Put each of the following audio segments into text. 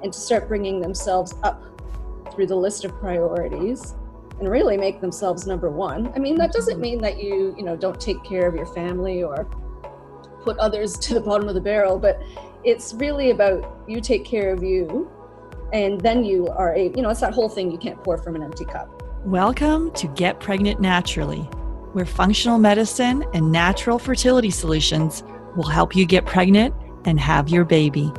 and to start bringing themselves up through the list of priorities and really make themselves number one. I mean, that doesn't mean that you don't take care of your family or put others to the bottom of the barrel, but it's really about you take care of you, and then you are it's that whole thing, you can't pour from an empty cup. Welcome to Get Pregnant Naturally, where functional medicine and natural fertility solutions will help you get pregnant and have your baby.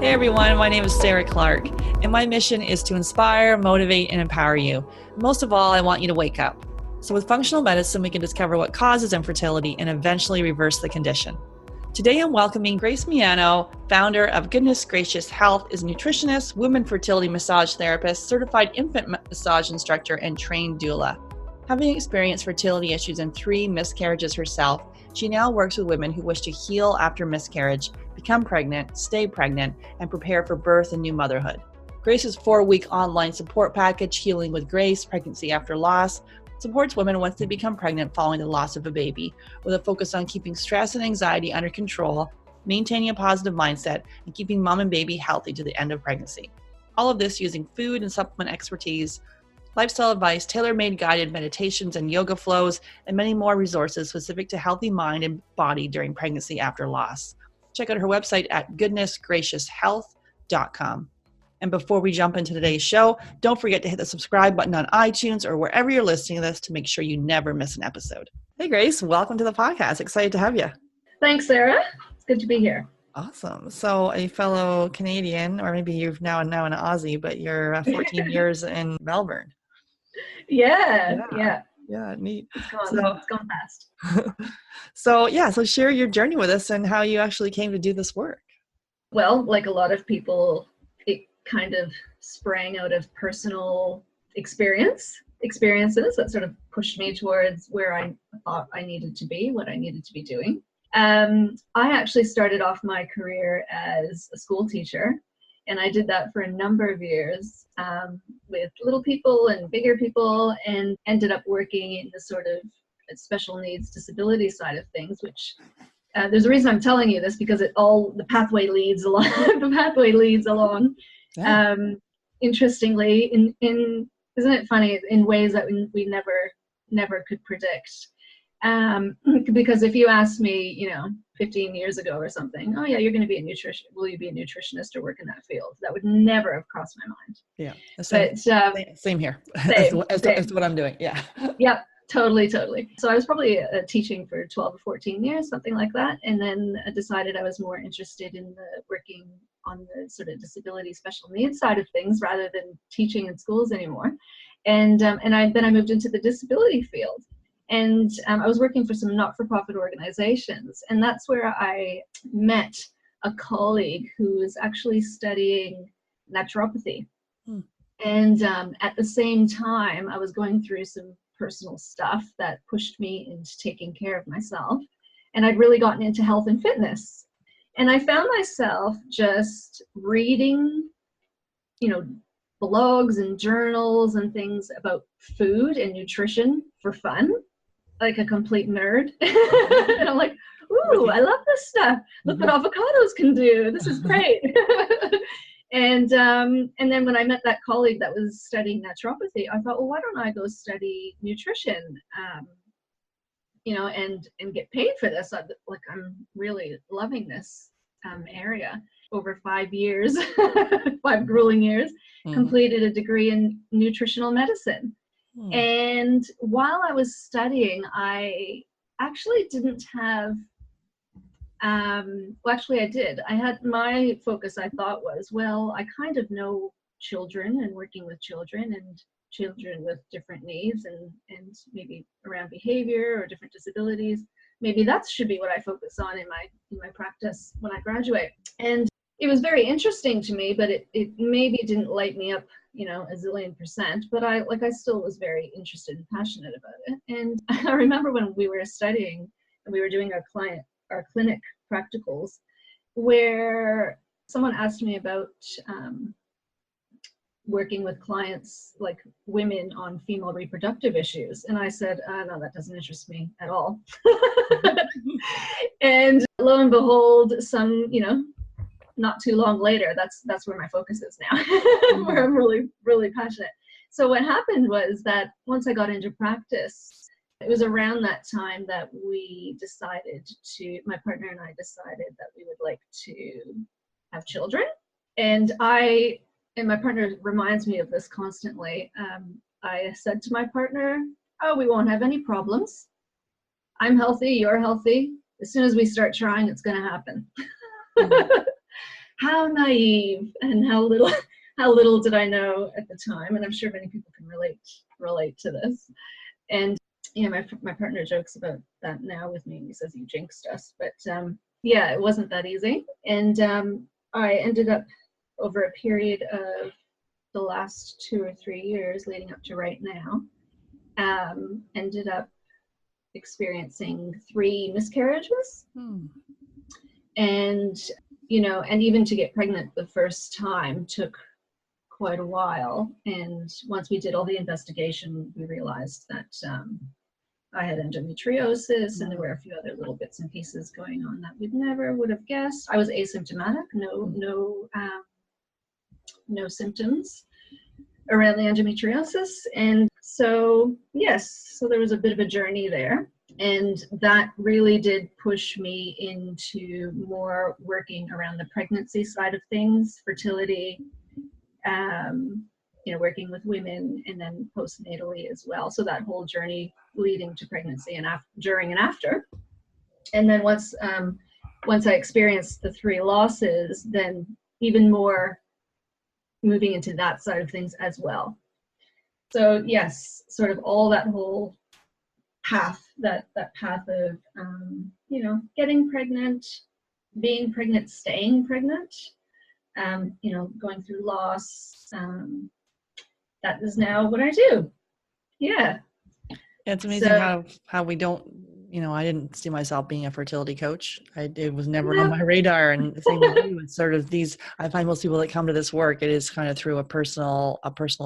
Hey everyone, my name is Sarah Clark, and my mission is to inspire, motivate, and empower you. Most of all, I want you to wake up. So with functional medicine, we can discover what causes infertility and eventually reverse the condition. Today I'm welcoming Grace Miano, founder of Goodness Gracious Health, is a nutritionist, women fertility massage therapist, certified infant massage instructor, and trained doula. Having experienced fertility issues and 3 miscarriages herself, she now works with women who wish to heal after miscarriage, become pregnant, stay pregnant, and prepare for birth and new motherhood. Grace's 4-week online support package, Healing with Grace, Pregnancy After Loss, supports women once they become pregnant following the loss of a baby, with a focus on keeping stress and anxiety under control, maintaining a positive mindset, and keeping mom and baby healthy to the end of pregnancy. All of this using food and supplement expertise, lifestyle advice, tailor-made guided meditations and yoga flows, and many more resources specific to healthy mind and body during pregnancy after loss. Check out her website at goodnessgracioushealth.com. And before we jump into today's show, don't forget to hit the subscribe button on iTunes or wherever you're listening to this to make sure you never miss an episode. Hey Grace, welcome to the podcast. Excited to have you. Thanks, Sarah. It's good to be here. Awesome. So a fellow Canadian, or maybe you've now an Aussie, but you're 14 years in Melbourne. Yeah, neat. It's gone fast. So share your journey with us and how you actually came to do this work. Well, like a lot of people, it kind of sprang out of personal experiences that sort of pushed me towards where I thought I needed to be, what I needed to be doing. I actually started off my career as a school teacher, and I did that for a number of years with little people and bigger people, and ended up working in the sort of special needs disability side of things, which there's a reason I'm telling you this, because the pathway leads along. Yeah. Interestingly, in isn't it funny, in ways that we never could predict. Because if you asked me, 15 years ago or something, oh yeah, you're going to be a nutrition. Will you be a nutritionist or work in that field? That would never have crossed my mind. Yeah. Same here. Same. As what I'm doing. Yeah. Yep. Totally. So I was probably teaching for 12 or 14 years, something like that. And then I decided I was more interested in working on the sort of disability special needs side of things rather than teaching in schools anymore. And then I moved into the disability field. And I was working for some not-for-profit organizations. And that's where I met a colleague who was actually studying naturopathy. And at the same time, I was going through some personal stuff that pushed me into taking care of myself. And I'd really gotten into health and fitness. And I found myself just reading, blogs and journals and things about food and nutrition for fun, like a complete nerd. And I'm like, ooh, I love this stuff. Look what avocados can do. This is great. And then when I met that colleague that was studying naturopathy, I thought, well, why don't I go study nutrition, and get paid for this? I'm really loving this area. Over 5 years, 5 grueling years, completed a degree in nutritional medicine. And while I was studying, I actually didn't have I did. I had my focus, I thought, was, well, I kind of know children and working with children and children with different needs and maybe around behavior or different disabilities. Maybe that should be what I focus on in my practice when I graduate. And it was very interesting to me, but it maybe didn't light me up, a zillion %. But I still was very interested and passionate about it. And I remember when we were studying and we were doing our clinic practicals, where someone asked me about working with clients, like women, on female reproductive issues. And I said, no, that doesn't interest me at all. And lo and behold, not too long later, that's where my focus is now, where I'm really, really passionate. So what happened was that once I got into practice, it was around that time that my partner and I decided that we would like to have children. And my partner reminds me of this constantly. I said to my partner, oh, we won't have any problems. I'm healthy, you're healthy. As soon as we start trying, it's going to happen. How naive, and how little did I know at the time. And I'm sure many people can relate to this. And my partner jokes about that now with me. He says, you jinxed us. But it wasn't that easy. And I ended up, over a period of the last 2 or 3 years leading up to right now, ended up experiencing 3 miscarriages. And and even to get pregnant the first time took quite a while. And once we did all the investigation, we realized that I had endometriosis, and there were a few other little bits and pieces going on that we never would have guessed. I was asymptomatic, no symptoms around the endometriosis. And so, so there was a bit of a journey there. And that really did push me into more working around the pregnancy side of things, fertility, working with women, and then postnatally as well. So that whole journey leading to pregnancy and during and after. And then once I experienced the 3 losses, then even more moving into that side of things as well. So yes, sort of all that whole path, that path of getting pregnant, being pregnant, staying pregnant, going through loss. That is now what I do. Yeah. It's amazing how we don't, I didn't see myself being a fertility coach. It was never on my radar. And the same with you, it's sort of I find most people that come to this work, it is kind of through a personal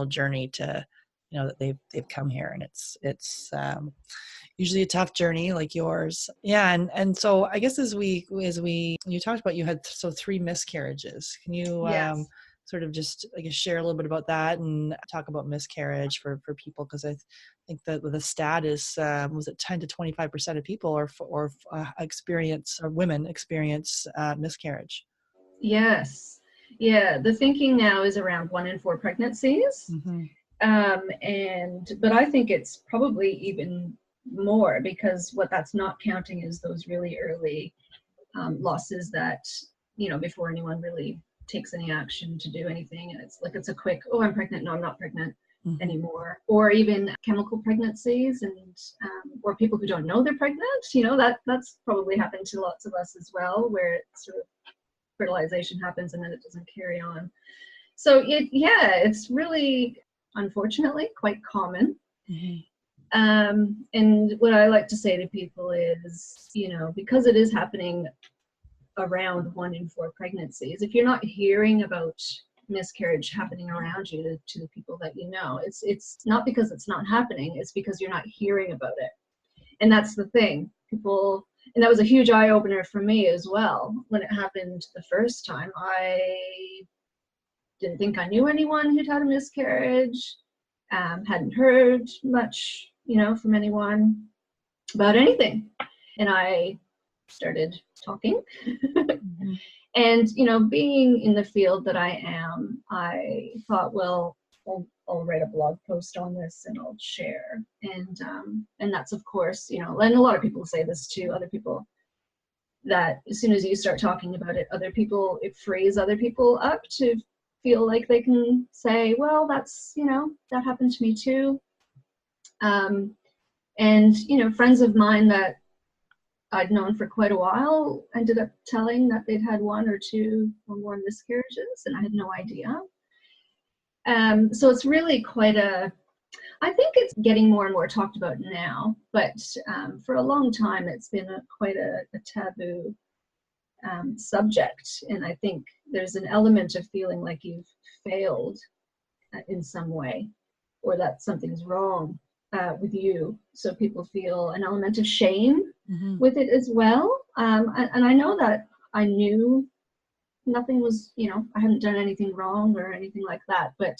journey to, that they've come here, and it's usually a tough journey like yours. Yeah. And so I guess as you talked about, you had 3 miscarriages. Can you sort of just, I guess, share a little bit about that and talk about miscarriage for people? Because I think that the stat is, was it 10 to 25% of people women experience miscarriage? Yes. Yeah. The thinking now is around 1 in 4 pregnancies. Mm-hmm. But I think it's probably even more, because what that's not counting is those really early losses that, before anyone really takes any action to do anything. And it's a quick, oh, I'm pregnant. No, I'm not pregnant anymore. Or even chemical pregnancies, and or people who don't know they're pregnant. That's probably happened to lots of us as well, where it's sort of fertilization happens and then it doesn't carry on. So it's really, unfortunately, quite common. And what I like to say to people is, because it is happening around 1 in 4 pregnancies, if you're not hearing about miscarriage happening around you to the people that it's not because it's not happening, it's because you're not hearing about it. And that's the thing. People, and that was a huge eye-opener for me as well. When it happened the first time, I didn't think I knew anyone who'd had a miscarriage, hadn't heard much, from anyone about anything. And I started talking. And, being in the field that I am, I thought, well, I'll write a blog post on this and I'll share. And that's, of course, and a lot of people say this too, other people, that as soon as you start talking about it, it frees other people up to feel like they can say, well, that's, that happened to me too. And, friends of mine that I'd known for quite a while ended up telling that they'd had 1 or 2 or more miscarriages, and I had no idea. So it's really I think it's getting more and more talked about now, but for a long time it's been quite a taboo subject. And I think there's an element of feeling like you've failed in some way, or that something's wrong with you. So people feel an element of shame with it as well. And I know that I knew nothing was, I hadn't done anything wrong or anything like that, but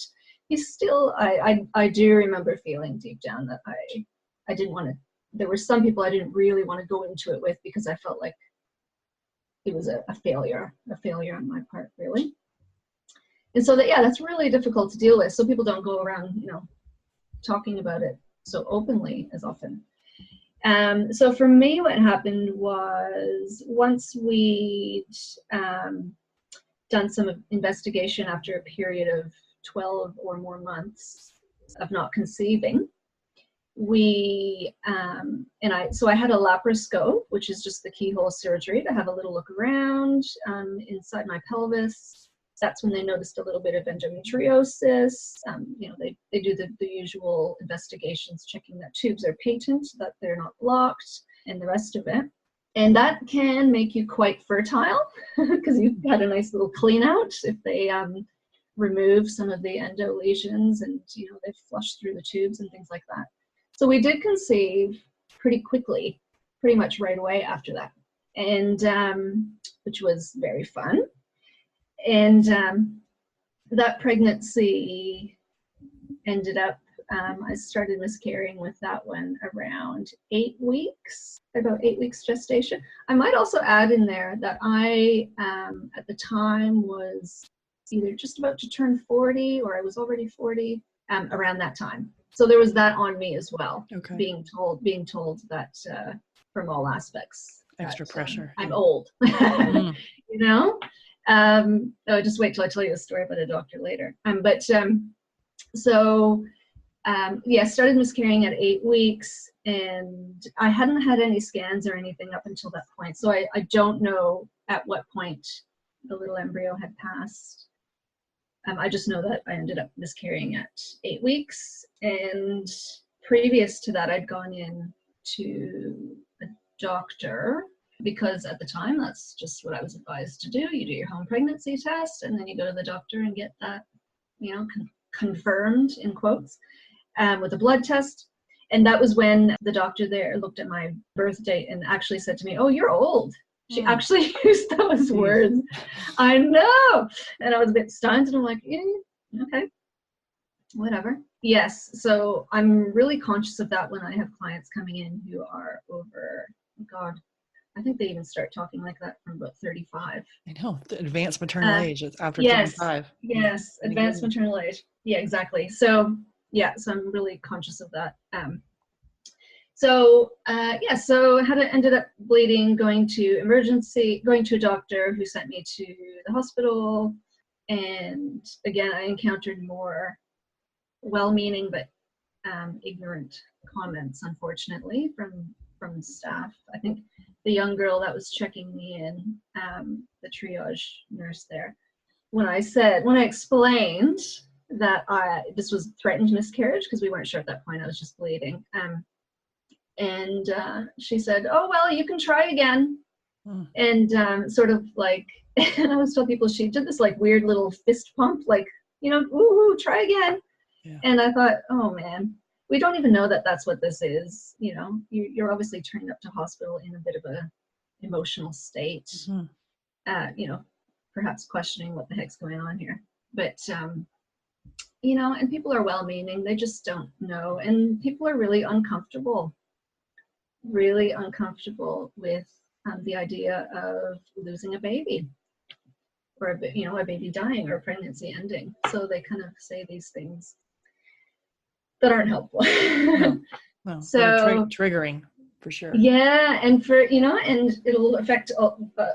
I do remember feeling deep down that I didn't want to, there were some people I didn't really want to go into it with, because I felt like it was a failure on my part, really. And so that's really difficult to deal with. So people don't go around, talking about it so openly as often. So for me, what happened was, once we'd done some investigation after a period of 12 or more months of not conceiving, I had a laparoscope, which is just the keyhole surgery to have a little look around inside my pelvis. That's when they noticed a little bit of endometriosis. They do the usual investigations, checking that tubes are patent, that they're not blocked, and the rest of it. And that can make you quite fertile because you've had a nice little clean out if they remove some of the endo lesions, and they flush through the tubes and things like that. So we did conceive pretty quickly, pretty much right away after that, and which was very fun. And that pregnancy ended up, I started miscarrying with that one around 8 weeks, about 8 weeks gestation. I might also add in there that I, at the time, was either just about to turn 40 or I was already 40 around that time. So there was that on me as well, being told that from all aspects. Extra pressure. I'm old, just wait till I tell you a story about a doctor later. Started miscarrying at 8 weeks, and I hadn't had any scans or anything up until that point. So I don't know at what point the little embryo had passed. I just know that I ended up miscarrying at 8 weeks. And previous to that, I'd gone in to a doctor, because at the time, that's just what I was advised to do. You do your home pregnancy test, and then you go to the doctor and get that, confirmed, in quotes, with a blood test. And that was when the doctor there looked at my birth date and actually said to me, "Oh, you're old." She actually used those words. I know. And I was a bit stunned, and I'm like, yeah, okay, whatever. Yes. So I'm really conscious of that when I have clients coming in who are over, God, I think they even start talking like that from about 35. I know, the advanced maternal age is after 35. Yes, advanced maternal age. Yeah, exactly. So I'm really conscious of that. So ended up bleeding, going to a doctor who sent me to the hospital. And again, I encountered more well-meaning but ignorant comments, unfortunately, from staff. I think the young girl that was checking me in, the triage nurse there, when I explained that this was threatened miscarriage, because we weren't sure at that point, I was just bleeding. And she said, "Oh, well, you can try again." And sort of like, and I always tell people, she did this like weird little fist pump, like, ooh, try again. Yeah. And I thought, oh man, we don't even know that that's what this is. You're obviously turned up to hospital in a bit of a emotional state, perhaps questioning what the heck's going on here. But, and people are well-meaning, they just don't know. And people are really uncomfortable with the idea of losing a baby, or a baby dying, or a pregnancy ending. So they kind of say these things that aren't helpful. No, so triggering for sure. Yeah, and and it'll affect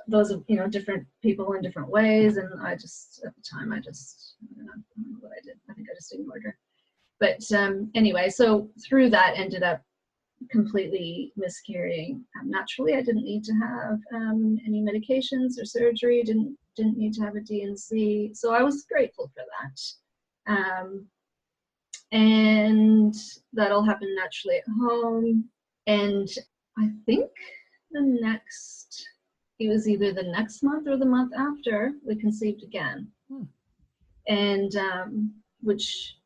those different people in different ways. And I just, at the time, I don't know what I did. I think I just ignored her. But anyway, so through that, ended up completely miscarrying naturally. I didn't need to have any medications or surgery. Didn't need to have a D&C. So I was grateful for that. And that all happened naturally at home. And I think it was either the next month or the month after, we conceived again. And which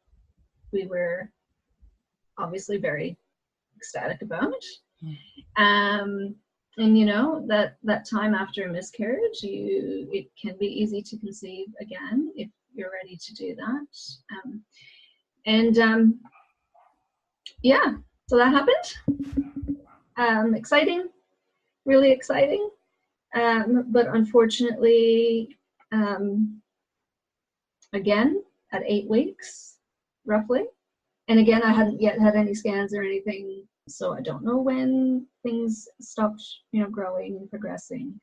we were obviously very ecstatic about. And you know, that time after a miscarriage, it can be easy to conceive again if you're ready to do that. Yeah, so that happened. Exciting, really exciting. But unfortunately, again, at 8 weeks, roughly. And again, I hadn't yet had any scans or anything, so I don't know when things stopped, you know, growing and progressing.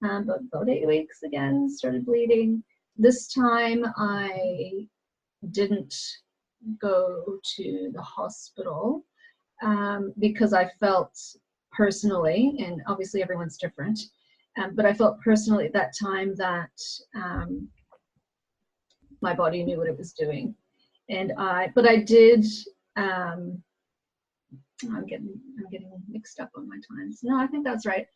But about 8 weeks, again, started bleeding. This time I didn't go to the hospital because I felt personally, and obviously everyone's different, but I felt personally at that time that my body knew what it was doing. But I did, I'm getting mixed up on my times. No, I think that's right.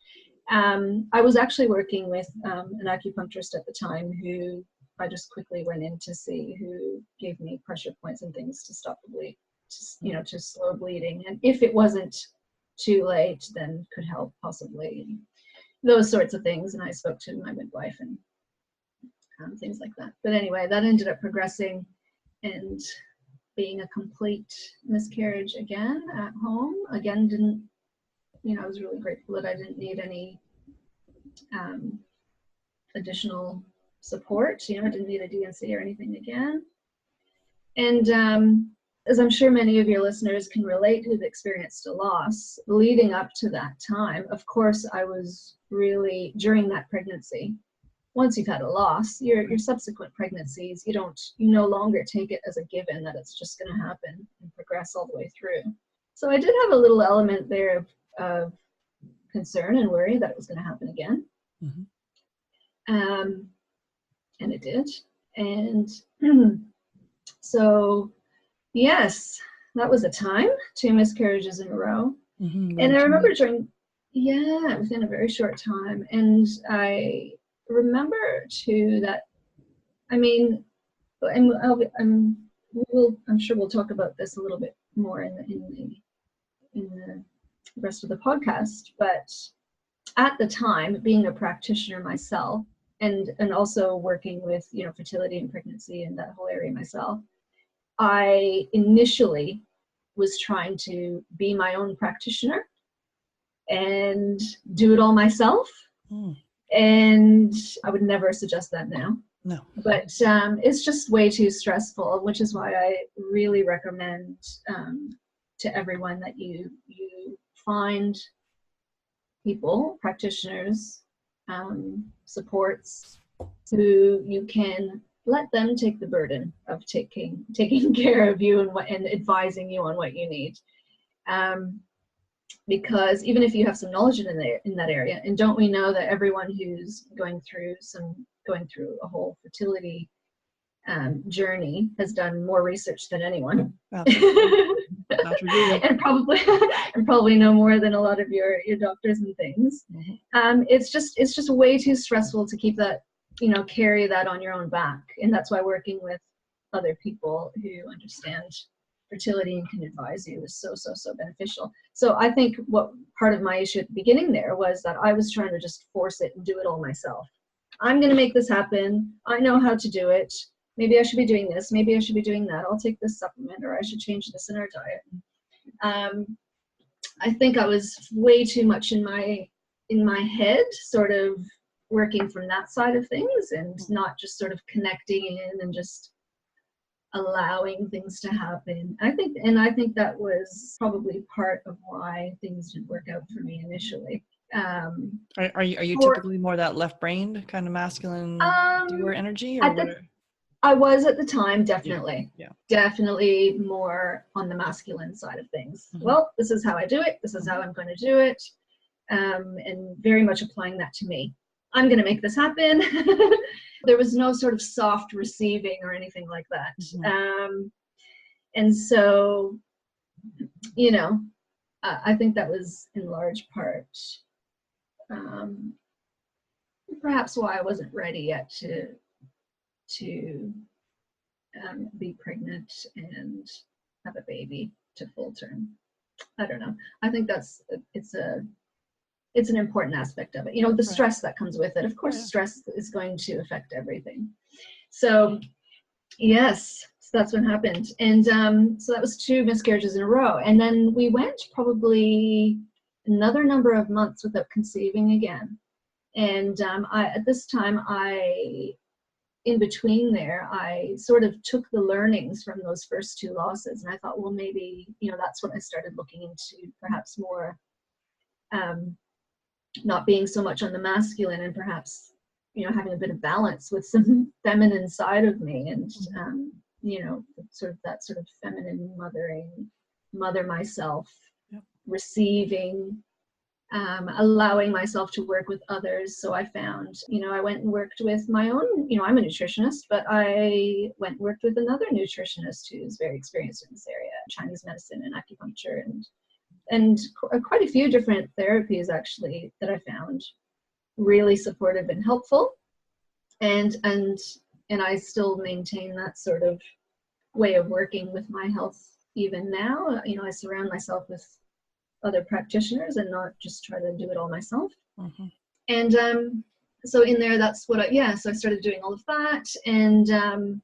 I was actually working with an acupuncturist at the time who I just quickly went in to see, who gave me pressure points and things to stop the bleed, to slow bleeding. And if it wasn't too late, then could help possibly, those sorts of things. And I spoke to my midwife and things like that. But anyway, that ended up progressing and being a complete miscarriage again at home. Again, didn't, you know, I was really grateful that I didn't need any additional support. You know, I didn't need a DNC or anything again. And as I'm sure many of your listeners can relate, who've experienced a loss, leading up to that time, of course, I was really, during that pregnancy, once you've had a loss, your subsequent pregnancies, you no longer take it as a given that it's just going to happen and progress all the way through. So I did have a little element there of concern and worry that it was going to happen again. Mm-hmm. And it did. And so, yes, that was a time, 2 miscarriages in a row. Mm-hmm, and I remember it was in a very short time. And I remember too that, I mean, and I'm sure we'll talk about this a little bit more in the rest of the podcast, but at the time, being a practitioner myself and also working with, you know, fertility and pregnancy and that whole area myself, I initially was trying to be my own practitioner and do it all myself. And I would never suggest that now. No. But it's just way too stressful, which is why I really recommend to everyone that you find people, practitioners, supports, who you can let them take the burden of taking care of you and advising you on what you need. Because even if you have some knowledge in that area, and don't we know that everyone who's going through a whole fertility journey has done more research than anyone. and probably know more than a lot of your doctors and things. Mm-hmm. It's just way too stressful to keep that, you know, carry that on your own back. And that's why working with other people who understand fertility and can advise you is so beneficial. So I think what part of my issue at the beginning there was that I was trying to just force it and do it all myself. I'm going to make this happen. I know how to do it. Maybe I should be doing this. Maybe I should be doing that. I'll take this supplement, or I should change this in our diet. I think I was way too much in my head, sort of working from that side of things and not just sort of connecting in and just allowing things to happen. I think that was probably part of why things didn't work out for me initially. Are you typically more that left-brained kind of masculine doer energy, or what? I was at the time, definitely. Yeah. Definitely more on the masculine side of things. Mm-hmm. Well, this is how I do it. This is how I'm going to do it. And very much applying that to me. I'm going to make this happen. There was no sort of soft receiving or anything like that. Mm-hmm. And so, you know, I think that was in large part perhaps why I wasn't ready yet to be pregnant and have a baby to full term. I don't know. I think it's an important aspect of it. You know, the stress that comes with it. Of course, stress is going to affect everything. So yes, so that's what happened. And so that was 2 miscarriages in a row. And then we went probably another number of months without conceiving again. And at this time, in between there, I sort of took the learnings from those first 2 losses. And I thought, well, maybe, you know, that's when I started looking into perhaps more not being so much on the masculine, and perhaps, you know, having a bit of balance with some feminine side of me, and you know, that sort of feminine mother myself, receiving, allowing myself to work with others. So I found, you know, I went and worked with my own, you know, I'm a nutritionist, but I went and worked with another nutritionist who's very experienced in this area, Chinese medicine and acupuncture, and quite a few different therapies actually that I found really supportive and helpful. And I still maintain that sort of way of working with my health even now. You know, I surround myself with other practitioners and not just try to do it all myself. And so in there, that's what so I started doing all of that, and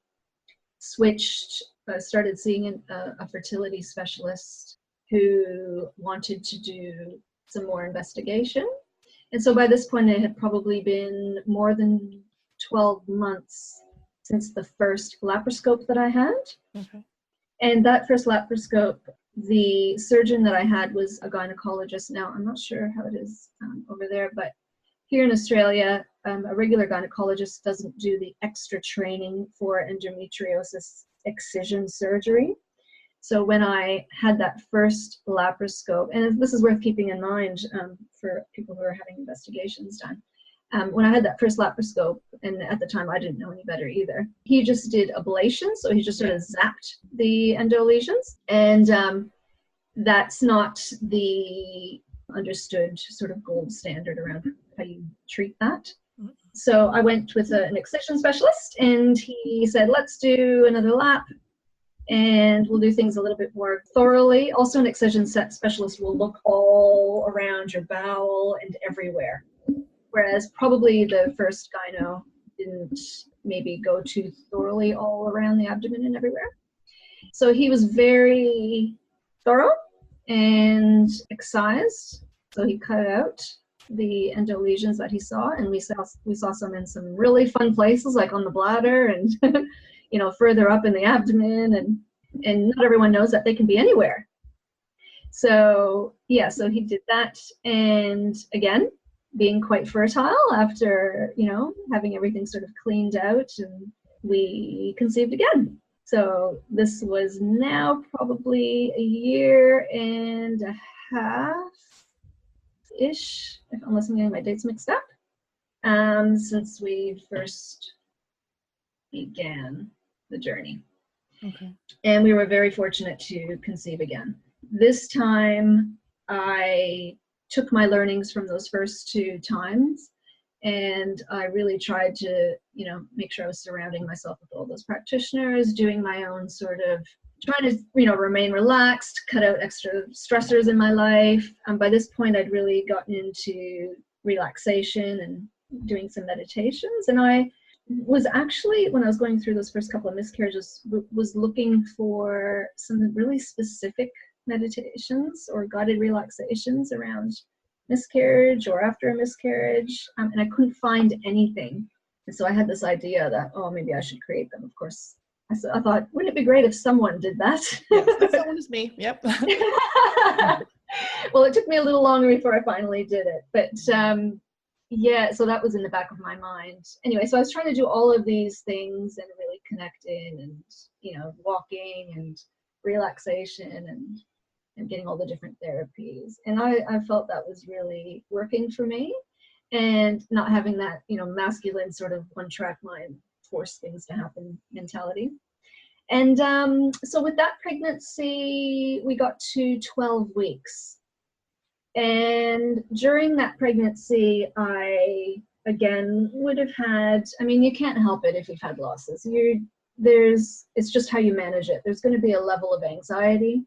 started seeing a fertility specialist who wanted to do some more investigation. And so by this point, it had probably been more than 12 months since the first laparoscope that I had. And that first laparoscope, the surgeon that I had was a gynecologist. Now, I'm not sure how it is over there, but here in Australia, a regular gynecologist doesn't do the extra training for endometriosis excision surgery. So when I had that first laparoscope, and this is worth keeping in mind for people who are having investigations done, when I had that first laparoscope, and at the time I didn't know any better either, he just did ablation, so he just sort of zapped the endo lesions, and that's not the understood sort of gold standard around how you treat that. So I went with an excision specialist, and he said, let's do another lap, and we'll do things a little bit more thoroughly. Also, an excision specialist will look all around your bowel and everywhere, whereas probably the first gyno didn't maybe go too thoroughly all around the abdomen and everywhere. So he was very thorough and excised. So he cut out the endo lesions that he saw, and we saw some in some really fun places, like on the bladder and you know, further up in the abdomen, and not everyone knows that they can be anywhere. So yeah, so he did that, and again, being quite fertile after, you know, having everything sort of cleaned out, and we conceived again. So this was now probably 1.5 years ish, unless I'm getting my dates mixed up, since we first began the journey. And we were very fortunate to conceive again. This time I took my learnings from those first 2 times, and I really tried to, you know, make sure I was surrounding myself with all those practitioners, doing my own sort of, trying to, you know, remain relaxed, cut out extra stressors in my life. By this point, I'd really gotten into relaxation and doing some meditations. And I was actually, when I was going through those first couple of miscarriages, was looking for some really specific meditations or guided relaxations around miscarriage or after a miscarriage, and I couldn't find anything. And so I had this idea that, oh, maybe I should create them. Of course, I thought, wouldn't it be great if someone did that? Yes, someone is me. Yep. Well, it took me a little longer before I finally did it, but yeah, so that was in the back of my mind. Anyway, so I was trying to do all of these things and really connect in, and, you know, walking and relaxation and getting all the different therapies. And I felt that was really working for me, and not having that, you know, masculine sort of one-track mind, force things to happen mentality. And so with that pregnancy, we got to 12 weeks. And during that pregnancy, I, again, would have had, I mean, you can't help it if you've had losses. it's just how you manage it. There's going to be a level of anxiety.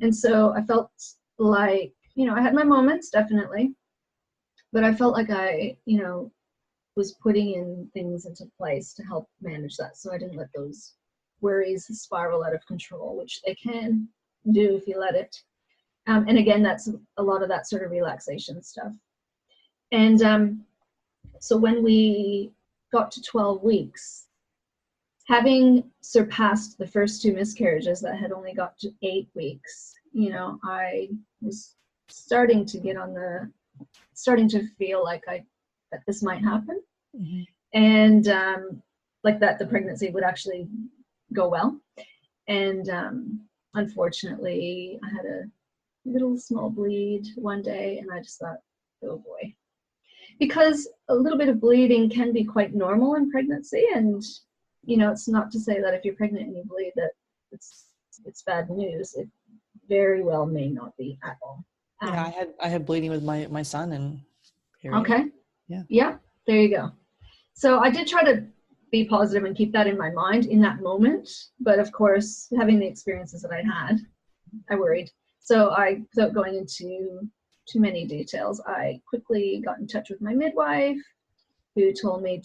And so I felt like, I had my moments, definitely, but I felt like I, was putting in things into place to help manage that. So I didn't let those worries spiral out of control, which they can do if you let it. And again, that's a lot of that sort of relaxation stuff. And so when we got to 12 weeks, having surpassed the first 2 miscarriages that had only got to 8 weeks, I was starting to feel like that this might happen. Mm-hmm. And like that the pregnancy would actually go well. And unfortunately, I had a little small bleed one day, and I just thought, oh boy. Because a little bit of bleeding can be quite normal in pregnancy, and it's not to say that if you're pregnant and you bleed that it's bad news. It very well may not be at all. Yeah, I had bleeding with my son, and period. Okay. Yeah, there you go. So I did try to be positive and keep that in my mind in that moment, but of course, having the experiences that I had, I worried. So without going into too many details, I quickly got in touch with my midwife, who told me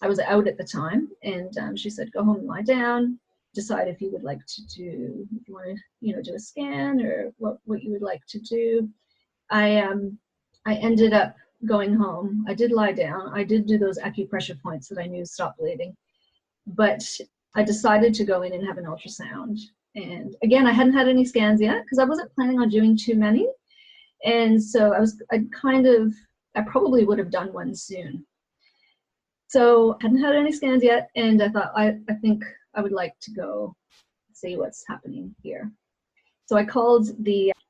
I was out at the time, and she said, go home and lie down, decide if you would like to if you want to, do a scan or what you would like to do. I ended up going home. I did lie down. I did do those acupressure points that I knew stopped bleeding, but I decided to go in and have an ultrasound. And again, I hadn't had any scans yet because I wasn't planning on doing too many. And so I probably would have done one soon. So I hadn't had any scans yet, and I thought, I think I would like to go see what's happening here. So I called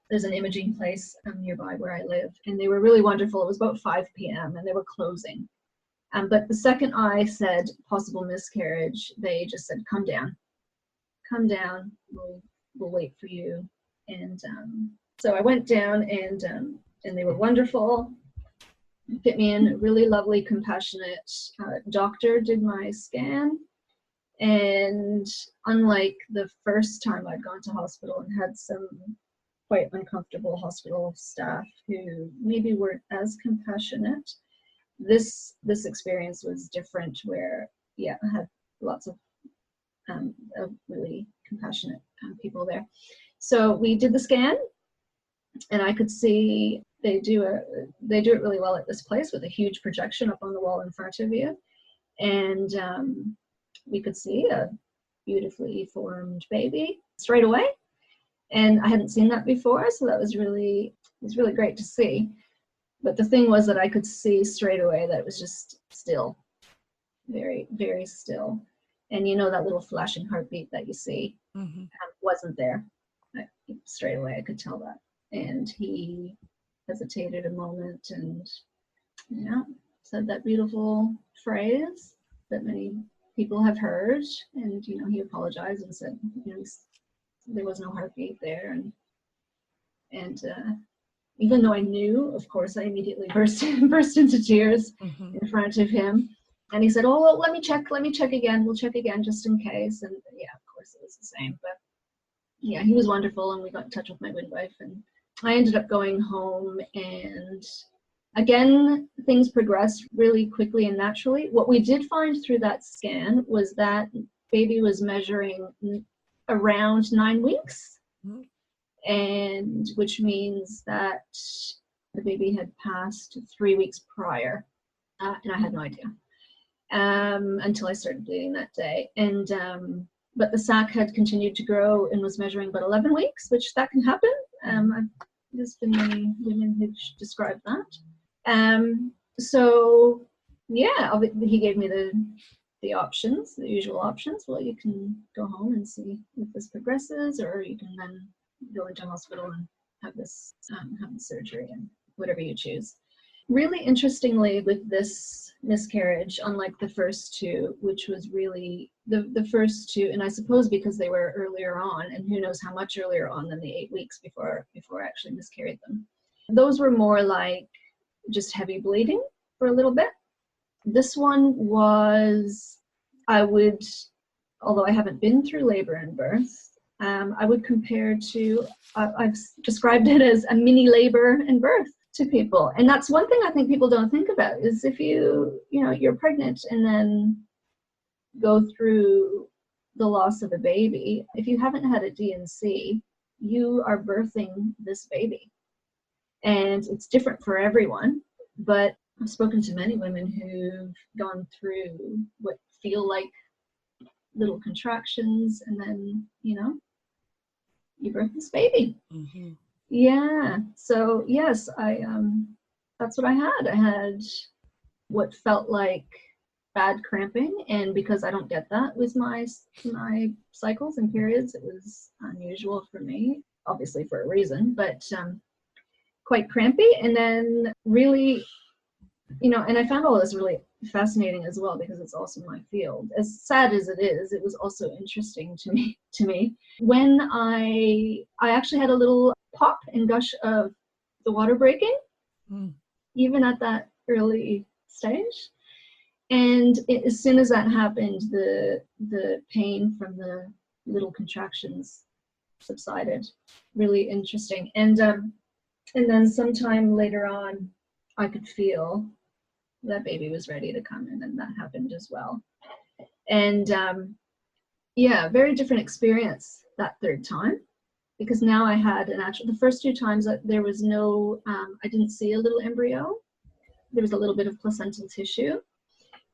there's an imaging place nearby where I live, and they were really wonderful. It was about 5 p.m. and they were closing. But the second I said possible miscarriage, they just said, come down, we'll wait for you. And so I went down, and they were wonderful. Fit me in, a really lovely, compassionate doctor did my scan. And unlike the first time I'd gone to hospital and had some quite uncomfortable hospital staff who maybe weren't as compassionate, this experience was different, where I had lots of really compassionate people there. So we did the scan, and I could see they do it really well at this place with a huge projection up on the wall in front of you, and we could see a beautifully formed baby straight away, and I hadn't seen that before, so that was really great to see. But the thing was that I could see straight away that it was just still, very, very still, and that little flashing heartbeat that you see wasn't there. Straight away I could tell that. And he hesitated a moment and said that beautiful phrase that many people have heard, and he apologized and said there was no heartbeat there, and even though I knew, of course, I immediately burst into tears in front of him. And he said, oh, well, let me check again, we'll check again just in case. And of course it was the same. But he was wonderful, and we got in touch with my midwife, and I ended up going home, and again, things progressed really quickly and naturally. What we did find through that scan was that baby was measuring around 9 weeks, and which means that the baby had passed 3 weeks prior, and I had no idea until I started bleeding that day. And but the sac had continued to grow and was measuring about 11 weeks, which that can happen. There's been many women who've described that. So he gave me the options, the usual options. Well, you can go home and see if this progresses, or you can then go into hospital and have this have the surgery, and whatever you choose. Really interestingly, with this miscarriage, unlike the first two, which was really the first two, and I suppose because they were earlier on, and who knows how much earlier on than the 8 weeks before I actually miscarried them, those were more like just heavy bleeding for a little bit. This one was, I would although I haven't been through labor and birth, I would compare to, I've described it as a mini labor and birth to people. And that's one thing I think people don't think about, is if you're pregnant and then go through the loss of a baby, if you haven't had a D&C, you are birthing this baby. And it's different for everyone, but I've spoken to many women who've gone through what feel like little contractions, and then, you birth this baby. Mm-hmm. Yeah. So yes, that's what I had. I had what felt like bad cramping, and because I don't get that with my cycles and periods, it was unusual for me, obviously for a reason, but quite crampy. And then really, and I found all this really fascinating as well, because it's also my field. As sad as it is, it was also interesting to me. When I actually had a little pop and gush of the water breaking, even at that early stage. And as soon as that happened, the pain from the little contractions subsided. Really interesting. And then sometime later on, I could feel that baby was ready to come in, and that happened as well. And very different experience that third time, because now I had the first two times that there was no, I didn't see a little embryo. There was a little bit of placental tissue,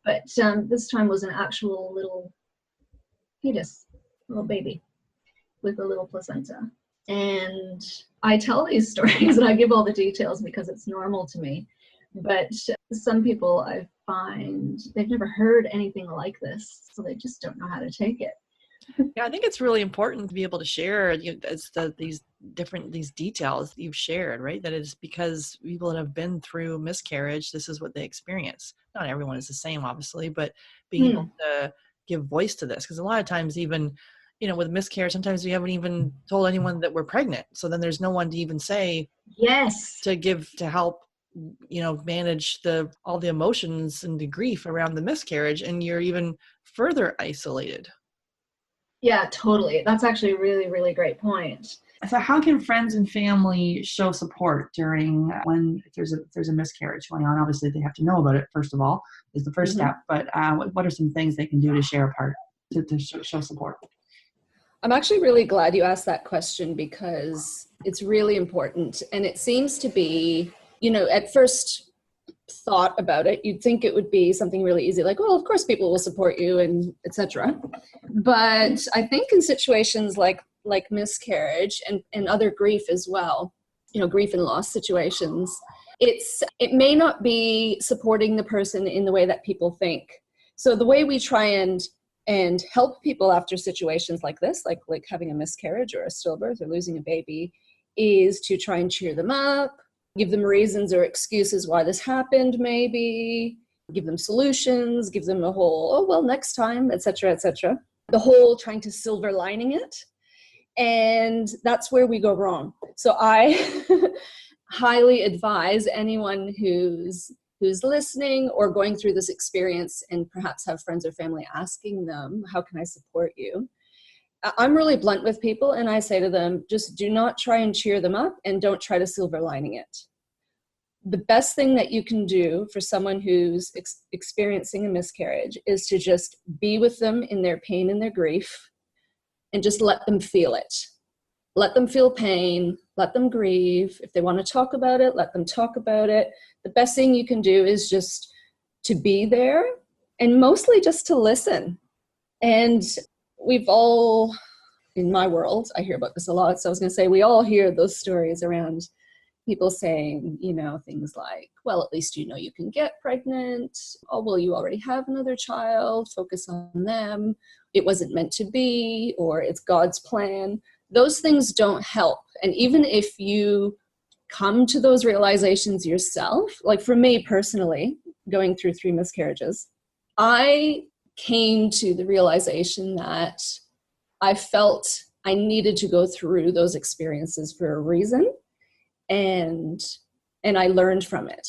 but this time was an actual little fetus, little baby with a little placenta. And I tell these stories and I give all the details because it's normal to me. But some people, I find, they've never heard anything like this, so they just don't know how to take it. Yeah, I think it's really important to be able to share these details that you've shared, right? That is because people that have been through miscarriage, this is what they experience. Not everyone is the same, obviously, but being able to give voice to this, because a lot of times, even with miscarriage, sometimes we haven't even told anyone that we're pregnant. So then there's no one to even say yes, to help manage all the emotions and the grief around the miscarriage, and you're even further isolated. Yeah, totally. That's actually a really, really great point. So how can friends and family show support during if there's a miscarriage going on? Obviously, they have to know about it, first of all, is the first step. But what are some things they can do to share a part, to show support? I'm actually really glad you asked that question, because it's really important. And it seems to be, at first thought about it, you'd think it would be something really easy, like, well, of course people will support you and etc. But I think in situations like miscarriage and other grief as well, grief and loss situations, it may not be supporting the person in the way that people think. So the way we try and help people after situations like this, like having a miscarriage or a stillbirth or losing a baby, is to try and cheer them up, give them reasons or excuses why this happened, maybe give them solutions, give them a whole, next time, etc., etc. The whole trying to silver lining it. And that's where we go wrong. So I highly advise anyone who's listening or going through this experience and perhaps have friends or family asking them, how can I support you? I'm really blunt with people, and I say to them, just do not try and cheer them up, and don't try to silver lining it. The best thing that you can do for someone who's experiencing a miscarriage is to just be with them in their pain and their grief, and just let them feel it. Let them feel pain, let them grieve. If they want to talk about it, let them talk about it. The best thing you can do is just to be there, and mostly just to listen. And we've all, in my world, I hear about this a lot, so I was going to say, we all hear those stories around people saying, things like, well, at least you can get pregnant. Oh, well, you already have another child. Focus on them. It wasn't meant to be, or it's God's plan. Those things don't help. And even if you come to those realizations yourself, like for me personally, going through 3 miscarriages, I came to the realization that I felt I needed to go through those experiences for a reason, and I learned from it.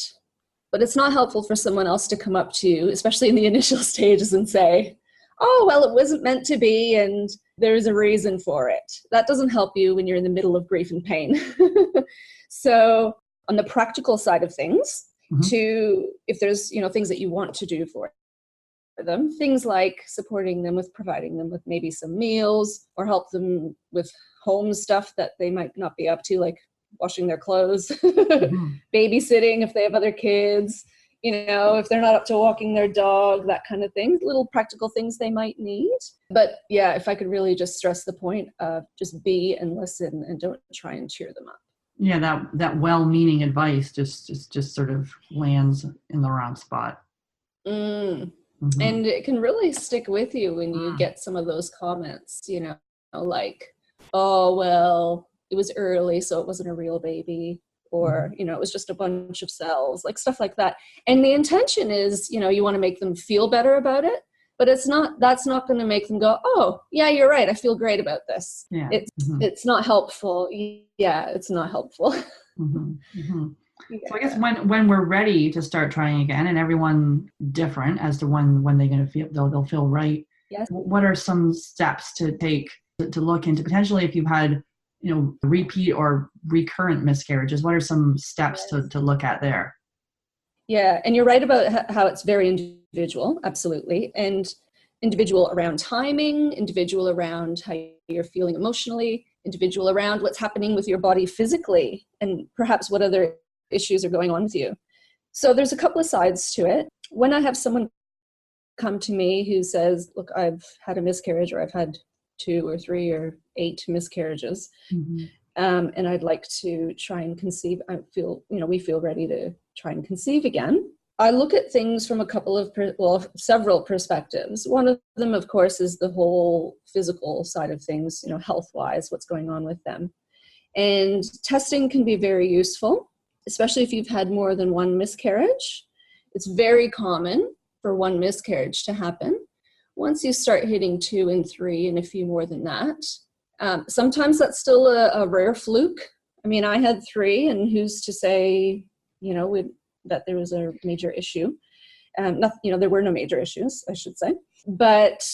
But it's not helpful for someone else to come up to you, especially in the initial stages, and say, oh, well, it wasn't meant to be and there's a reason for it. That doesn't help you when you're in the middle of grief and pain. So on the practical side of things, if there's, things that you want to do for them, things like supporting them with providing them with maybe some meals, or help them with home stuff that they might not be up to, like washing their clothes, babysitting if they have other kids, if they're not up to walking their dog, that kind of thing, little practical things they might need. But yeah, if I could really just stress the point of just be and listen and don't try and cheer them up. Yeah, that well-meaning advice just sort of lands in the wrong spot. And it can really stick with you when you get some of those comments, like, oh, well, it was early, so it wasn't a real baby, or, it was just a bunch of cells, like stuff like that. And the intention is, you want to make them feel better about it, but that's not going to make them go, oh, yeah, you're right, I feel great about this. Yeah. It's not helpful. Yeah, it's not helpful. Yeah. So I guess when we're ready to start trying again, and everyone different as to when they're going to feel they'll feel right. Yes. What are some steps to take to look into potentially if you've had repeat or recurrent miscarriages? What are some steps to look at there? Yeah, and you're right about how it's very individual, absolutely, and individual around timing, individual around how you're feeling emotionally, individual around what's happening with your body physically, and perhaps what other issues are going on with you. So there's a couple of sides to it. When I have someone come to me who says, look, I've had a miscarriage, or I've had 2 or 3 or 8 miscarriages, and I'd like to try and conceive, we feel ready to try and conceive again. I look at things from several perspectives. One of them, of course, is the whole physical side of things, health-wise, what's going on with them. And testing can be very useful, especially if you've had more than one miscarriage. It's very common for one miscarriage to happen. Once you start hitting 2 and 3 and a few more than that, sometimes that's still a rare fluke. I mean, I had 3, and who's to say, that there was a major issue? There were no major issues, I should say. But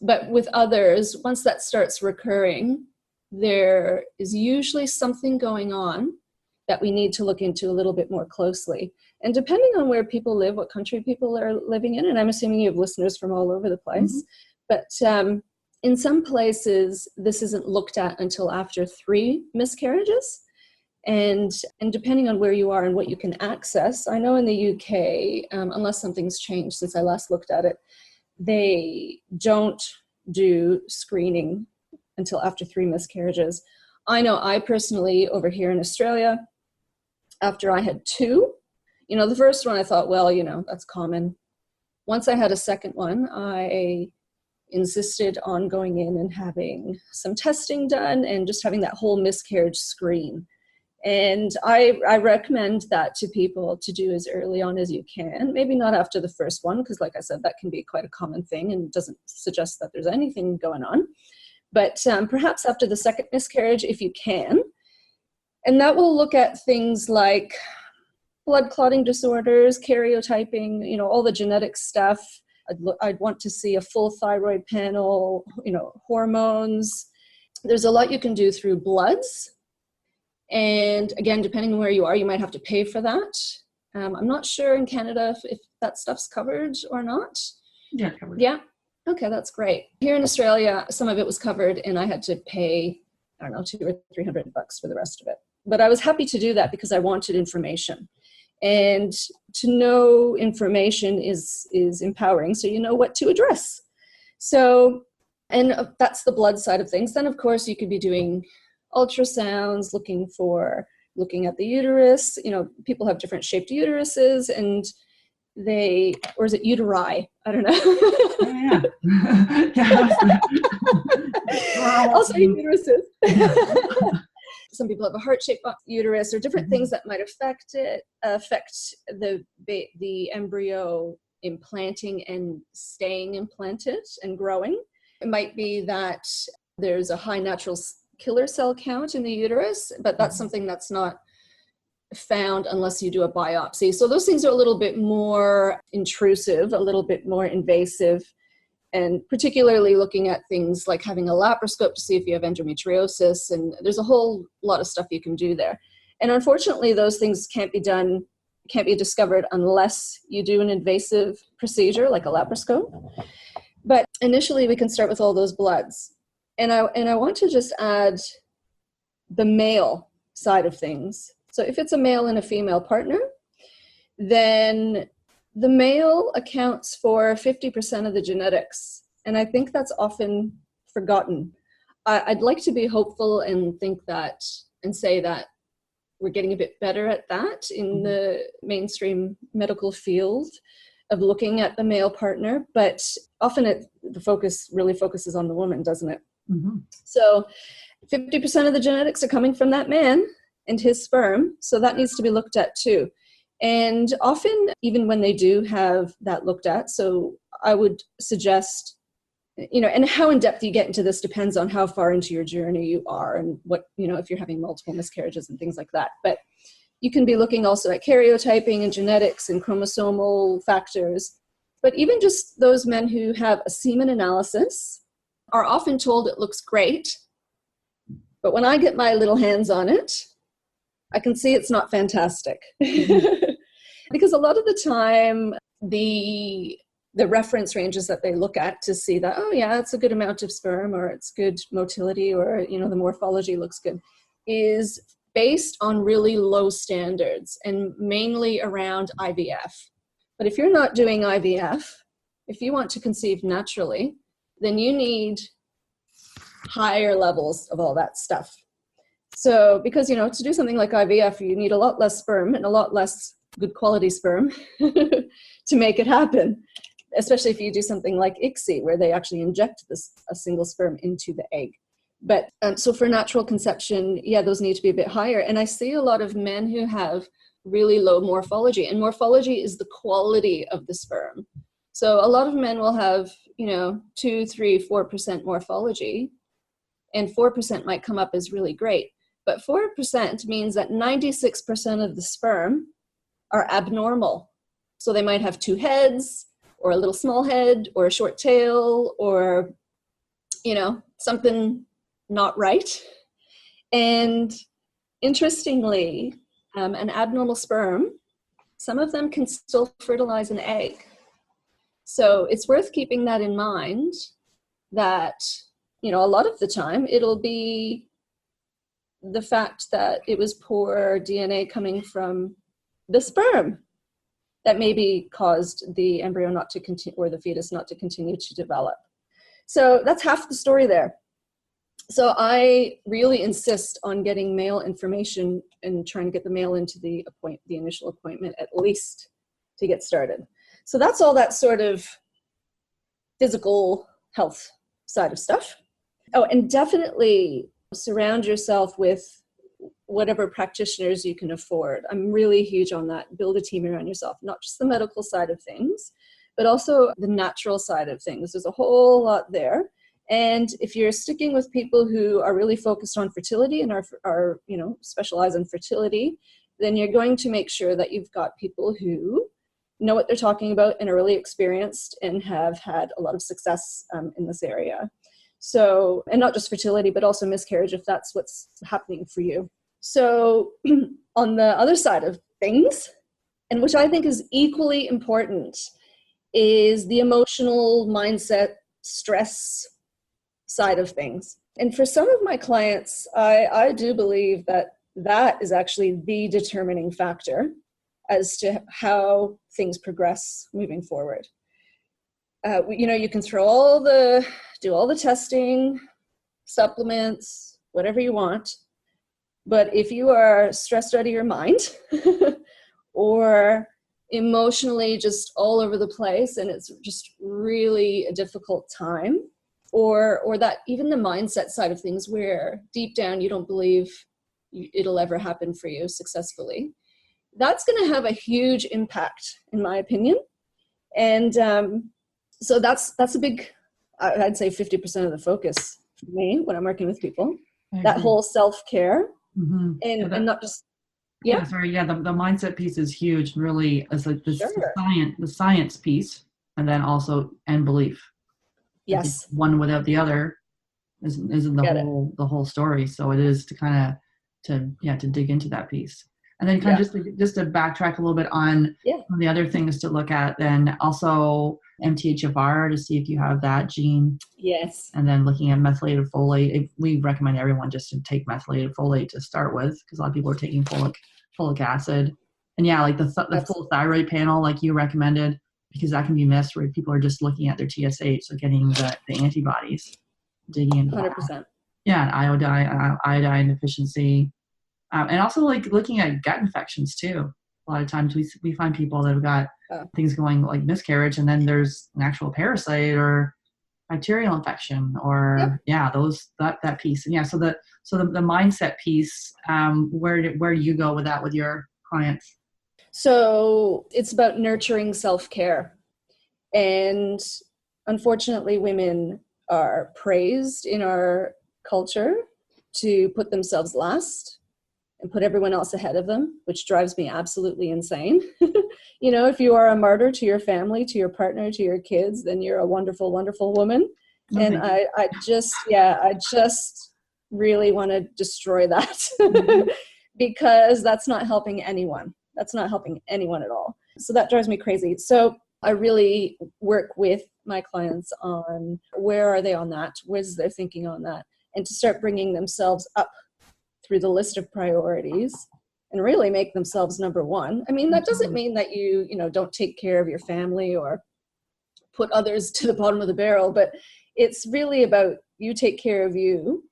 with others, once that starts recurring, there is usually something going on that we need to look into a little bit more closely. And depending on where people live, what country people are living in, and I'm assuming you have listeners from all over the place, but in some places, this isn't looked at until after 3 miscarriages. And depending on where you are and what you can access, I know in the UK, unless something's changed since I last looked at it, they don't do screening until after 3 miscarriages. I know I personally, over here in Australia, after I had 2, the first one I thought, well, that's common. Once I had a second one, I insisted on going in and having some testing done and just having that whole miscarriage screen. And I recommend that to people to do as early on as you can. Maybe not after the first one, because like I said, that can be quite a common thing and doesn't suggest that there's anything going on. But perhaps after the second miscarriage, if you can. And that will look at things like blood clotting disorders, karyotyping, all the genetic stuff. I'd want to see a full thyroid panel, hormones. There's a lot you can do through bloods. And again, depending on where you are, you might have to pay for that. I'm not sure in Canada if that stuff's covered or not. Yeah, covered. Yeah. Okay, that's great. Here in Australia, some of it was covered and I had to pay, I don't know, $200 or $300 for the rest of it. But I was happy to do that because I wanted information. And to know information is empowering, so you know what to address. So, and that's the blood side of things. Then, of course, you could be doing ultrasounds, looking at the uterus. People have different shaped uteruses, and or is it uteri? I don't know. Yeah. Also uteruses. Some people have a heart-shaped uterus, or different things that might affect the embryo implanting and staying implanted and growing. It might be that there's a high natural killer cell count in the uterus, but that's something that's not found unless you do a biopsy. So those things are a little bit more intrusive, a little bit more invasive, and particularly looking at things like having a laparoscope to see if you have endometriosis, and there's a whole lot of stuff you can do there. And unfortunately, those things can't be discovered unless you do an invasive procedure like a laparoscope. But initially, we can start with all those bloods. And I want to just add the male side of things. So if it's a male and a female partner, then the male accounts for 50% of the genetics. And I think that's often forgotten. I'd like to be hopeful and think that, and say that we're getting a bit better at that in the mainstream medical field of looking at the male partner, but often the focus really focuses on the woman, doesn't it? Mm-hmm. So 50% of the genetics are coming from that man and his sperm, so that needs to be looked at too. And often, even when they do have that looked at, so I would suggest, and how in depth you get into this depends on how far into your journey you are and what, if you're having multiple miscarriages and things like that. But you can be looking also at karyotyping and genetics and chromosomal factors. But even just those men who have a semen analysis are often told it looks great. But when I get my little hands on it, I can see it's not fantastic. Because a lot of the time, the reference ranges that they look at to see that, oh yeah, it's a good amount of sperm, or it's good motility, or, the morphology looks good, is based on really low standards and mainly around IVF. But if you're not doing IVF, if you want to conceive naturally, then you need higher levels of all that stuff. So because, to do something like IVF, you need a lot less sperm and a lot less good quality sperm to make it happen, especially if you do something like ICSI, where they actually inject a single sperm into the egg. But so for natural conception, yeah, those need to be a bit higher. And I see a lot of men who have really low morphology, and morphology is the quality of the sperm. So a lot of men will have, 2, 3, 4% morphology, and 4% might come up as really great. But 4% means that 96% of the sperm are abnormal. So they might have 2 heads, or a little small head, or a short tail, or, something not right. And interestingly, an abnormal sperm, some of them can still fertilize an egg. So it's worth keeping that in mind, that, a lot of the time it'll be the fact that it was poor DNA coming from the sperm that maybe caused the embryo not to continue, or the fetus not to continue to develop. So that's half the story there. So I really insist on getting male information and trying to get the male into the initial appointment at least to get started. So that's all that sort of physical health side of stuff. Oh, and definitely surround yourself with whatever practitioners you can afford. I'm really huge on that. Build a team around yourself, not just the medical side of things, but also the natural side of things. There's a whole lot there. And if you're sticking with people who are really focused on fertility and are specialize in fertility, then you're going to make sure that you've got people who know what they're talking about and are really experienced and have had a lot of success in this area. So, and not just fertility, but also miscarriage, if that's what's happening for you. So on the other side of things, and which I think is equally important, is the emotional mindset, stress side of things. And for some of my clients, I do believe that is actually the determining factor as to how things progress moving forward. You can do all the testing, supplements, whatever you want. But if you are stressed out of your mind or emotionally just all over the place and it's just really a difficult time, or that even the mindset side of things where deep down you don't believe it'll ever happen for you successfully, that's going to have a huge impact, in my opinion. And so that's a big, I'd say 50% of the focus for me when I'm working with people. That whole self-care. Mm-hmm. And not just, the mindset piece is huge, really, as like the science piece, and then also belief. Yes. One without the other isn't the whole story. So it is to kind of to dig into that piece. And then kind of just to backtrack a little bit on the other things to look at, then also MTHFR to see if you have that gene. Yes. And then looking at methylated folate. We recommend everyone just to take methylated folate to start with, because a lot of people are taking folic acid. And like the full thyroid panel, like you recommended, because that can be missed where people are just looking at their TSH, so getting the antibodies, digging into 100%. Yeah, and iodine deficiency. And also like looking at gut infections too. A lot of times we find people that have got things going like miscarriage, and then there's an actual parasite or bacterial infection or that piece. And so the mindset piece, where do you go with that with your clients? So it's about nurturing self-care. And unfortunately, women are praised in our culture to put themselves last and put everyone else ahead of them, which drives me absolutely insane. If you are a martyr to your family, to your partner, to your kids, then you're a wonderful, wonderful woman. Mm-hmm. And I just really want to destroy that because that's not helping anyone. That's not helping anyone at all. So that drives me crazy. So I really work with my clients on where are they on that? Where's their thinking on that? And to start bringing themselves up through the list of priorities and really make themselves number one. I mean, that doesn't mean that you don't take care of your family or put others to the bottom of the barrel, but it's really about you take care of you,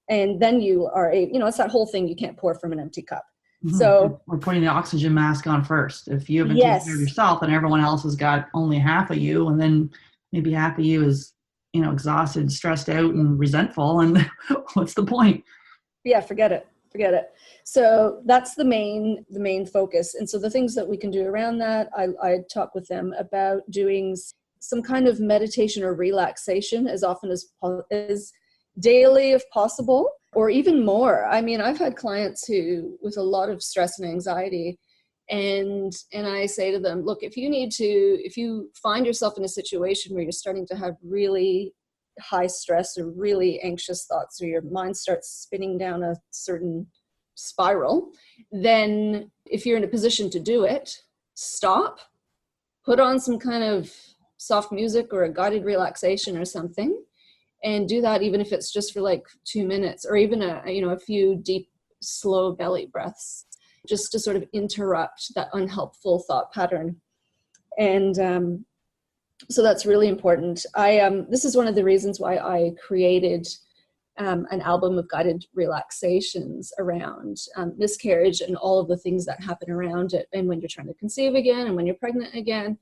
and then you are it's that whole thing, you can't pour from an empty cup. Mm-hmm. So we're putting the oxygen mask on first. If you haven't taken care of yourself and everyone else has got only half of you, and then maybe half of you is exhausted, stressed out, and resentful, and what's the point? Yeah, forget it. So that's the main focus. And so the things that we can do around that, I talk with them about doing some kind of meditation or relaxation as often as daily if possible, or even more. I mean, I've had clients who with a lot of stress and anxiety, and I say to them, look, if you find yourself in a situation where you're starting to have really high stress or really anxious thoughts, or your mind starts spinning down a certain spiral, then if you're in a position to do it, stop, put on some kind of soft music or a guided relaxation or something, and do that, even if it's just for like 2 minutes, or even a few deep, slow belly breaths, just to sort of interrupt that unhelpful thought pattern. And so that's really important. This is one of the reasons why I created an album of guided relaxations around miscarriage and all of the things that happen around it, and when you're trying to conceive again and when you're pregnant again,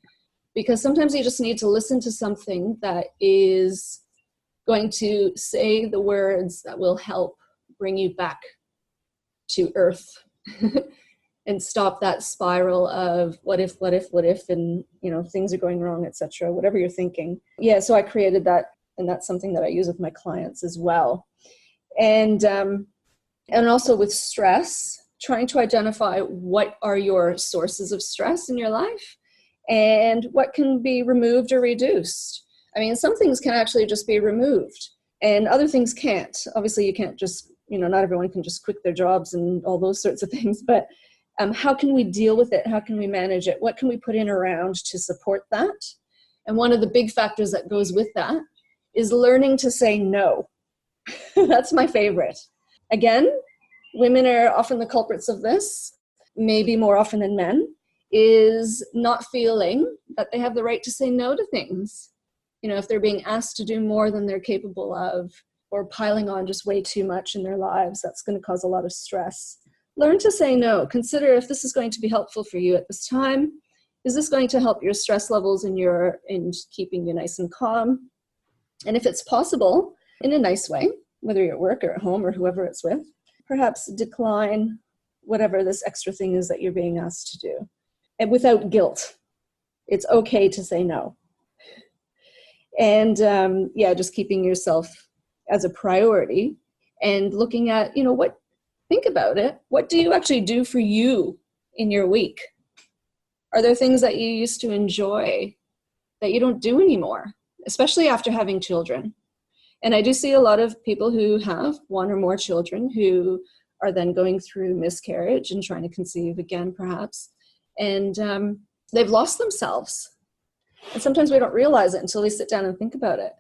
because sometimes you just need to listen to something that is going to say the words that will help bring you back to earth and stop that spiral of what if, and things are going wrong, etc., whatever you're thinking. Yeah, so I created that, and that's something that I use with my clients as well. And also with stress, trying to identify what are your sources of stress in your life and what can be removed or reduced. I mean, some things can actually just be removed and other things can't. Obviously, you can't just, not everyone can just quit their jobs and all those sorts of things, but how can we deal with it? How can we manage it? What can we put in around to support that? And one of the big factors that goes with that is learning to say no. That's my favorite. Again, women are often the culprits of this, maybe more often than men, is not feeling that they have the right to say no to things. If they're being asked to do more than they're capable of, or piling on just way too much in their lives, that's going to cause a lot of stress. Learn to say no. Consider if this is going to be helpful for you at this time. Is this going to help your stress levels in keeping you nice and calm? And if it's possible, in a nice way, whether you're at work or at home or whoever it's with, perhaps decline whatever this extra thing is that you're being asked to do. And without guilt. It's okay to say no. And just keeping yourself as a priority and looking at, think about it. What do you actually do for you in your week? Are there things that you used to enjoy that you don't do anymore? especially after having children. And I do see a lot of people who have one or more children who are then going through miscarriage and trying to conceive again, perhaps. And they've lost themselves. And sometimes we don't realize it until we sit down and think about it.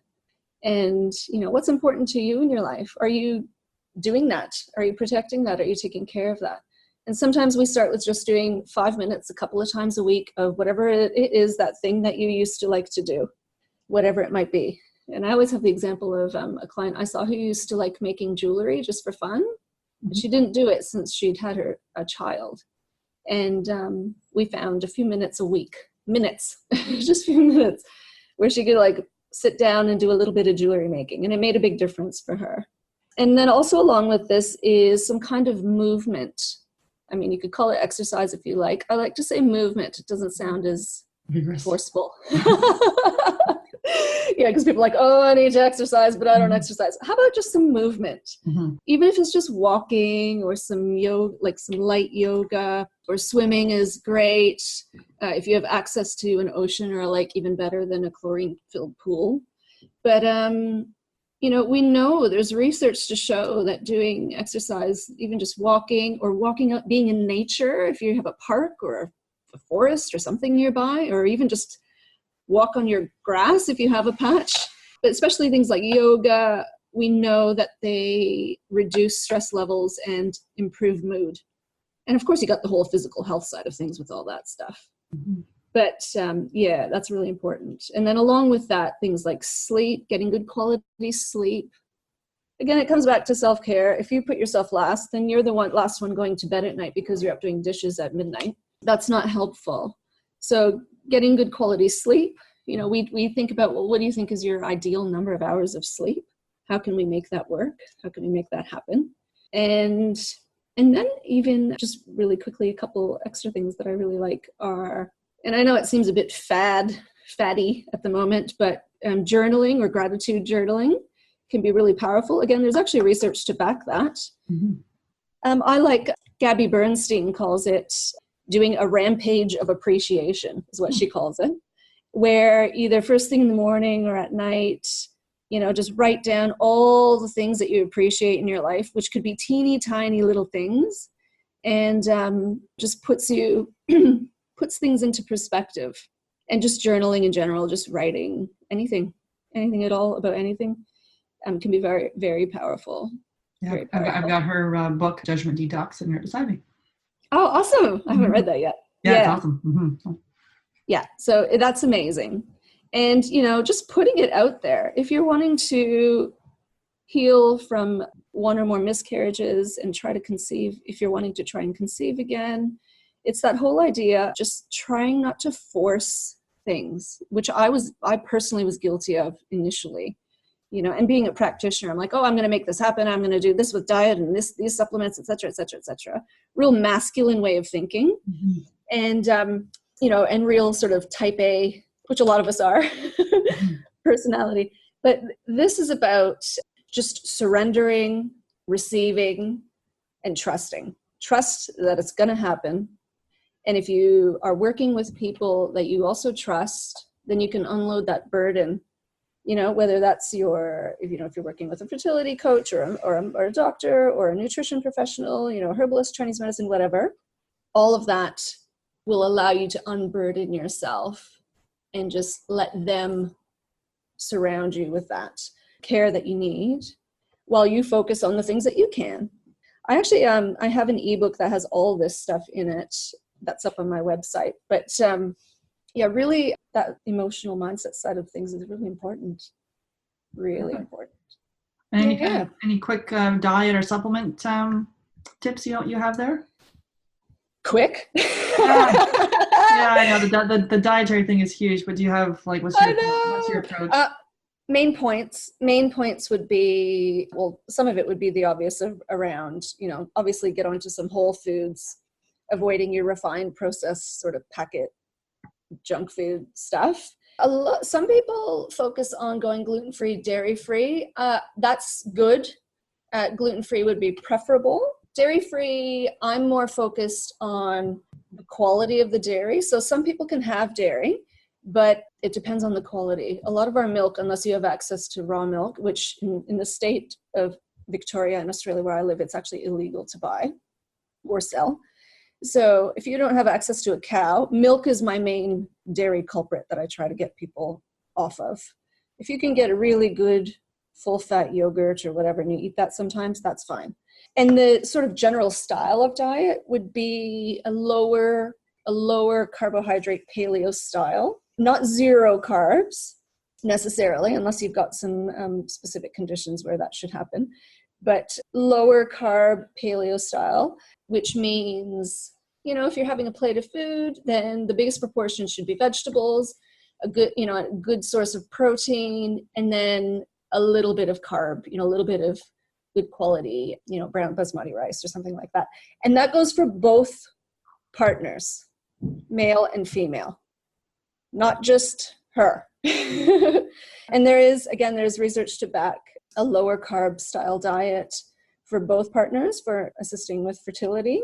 And, you know, what's important to you in your life? Are you doing that? Are you protecting that? Are you taking care of that? And sometimes we start with just doing 5 minutes a couple of times a week of whatever it is, that thing that you used to like to do, whatever it might be. And I always have the example of a client I saw who used to like making jewelry just for fun. But she didn't do it since she'd had a child. And we found a few minutes a week, just a few minutes, where she could like sit down and do a little bit of jewelry making. And it made a big difference for her. And then also along with this is some kind of movement. I mean, you could call it exercise if you like. I like to say movement. It doesn't sound as forceful. Yeah, because people are like, oh, I need to exercise, but I don't exercise. How about just some movement? Even if it's just walking or some yoga, like some light yoga, or swimming is great. If you have access to an ocean or a lake, even better than a chlorine-filled pool. But, you know, we know there's research to show that doing exercise, even just walking or walking up, being in nature, if you have a park or a forest or something nearby, or even just walk on your grass if you have a patch, but especially things like yoga, we know that they reduce stress levels and improve mood. And of course, you got the whole physical health side of things with all that stuff. But yeah, that's really important. And then along with that, things like sleep, getting good quality sleep. Again, it comes back to self-care. If you put yourself last, then you're the last one going to bed at night because you're up doing dishes at midnight. That's not helpful. So getting good quality sleep, you know, we think about, well, what do you think is your ideal number of hours of sleep? How can we make that work? How can we make that happen? And then even just really quickly, a couple extra things that I really like are, and I know it seems a bit fatty at the moment, but journaling or gratitude journaling can be really powerful. Again, there's actually research to back that. I like, Gabby Bernstein calls it, doing a rampage of appreciation is what she calls it, where either first thing in the morning or at night, you know, just write down all the things that you appreciate in your life, which could be teeny tiny little things, and just puts things into perspective. And just journaling in general, just writing anything at all about anything, can be very, very powerful. Yeah, very powerful. I've got her book, Judgment Detox, and right beside me. Oh, awesome. I haven't read that yet. Yeah, it's awesome. Yeah, so that's amazing. And, you know, just putting it out there. If you're wanting to heal from one or more miscarriages and try to conceive, if you're wanting to try and conceive again, it's that whole idea, just trying not to force things, which I personally was guilty of initially. You know, and being a practitioner, I'm like, oh, I'm going to make this happen. I'm going to do this with diet and these supplements, et cetera, et cetera, et cetera. Real masculine way of thinking. And, you know, and real sort of type A, which a lot of us are, personality. But this is about just surrendering, receiving, and trusting. Trust that it's going to happen. And if you are working with people that you also trust, then you can unload that burden. You know, whether that's if you're working with a fertility coach or a doctor or a nutrition professional, you know, herbalist, Chinese medicine, whatever, all of that will allow you to unburden yourself and just let them surround you with that care that you need while you focus on the things that you can. I actually, I have an ebook that has all this stuff in it that's up on my website, but yeah, really that emotional mindset side of things is really important. Really important. And any quick diet or supplement tips you have there? Quick? Yeah, I know the dietary thing is huge, but do you have like what's your approach? Main points would be, well, some of it would be the obvious around, you know, obviously get onto some whole foods, avoiding your refined processed sort of packet junk food stuff. Some people focus on going gluten-free, dairy-free. That's good. Gluten-free would be preferable. Dairy-free, I'm more focused on the quality of the dairy. So some people can have dairy, but it depends on the quality. A lot of our milk, unless you have access to raw milk, which in the state of Victoria in Australia where I live, it's actually illegal to buy or sell. So if you don't have access to a cow, milk is my main dairy culprit that I try to get people off of. If you can get a really good full fat yogurt or whatever, and you eat that sometimes, that's fine. And the sort of general style of diet would be a lower carbohydrate paleo style, not zero carbs necessarily, unless you've got some specific conditions where that should happen, but lower carb paleo style, which means, you know, if you're having a plate of food, then the biggest proportion should be vegetables, a good source of protein, and then a little bit of carb, you know, a little bit of good quality, you know, brown basmati rice or something like that. And that goes for both partners, male and female, not just her. And there's research to back a lower carb style diet for both partners for assisting with fertility.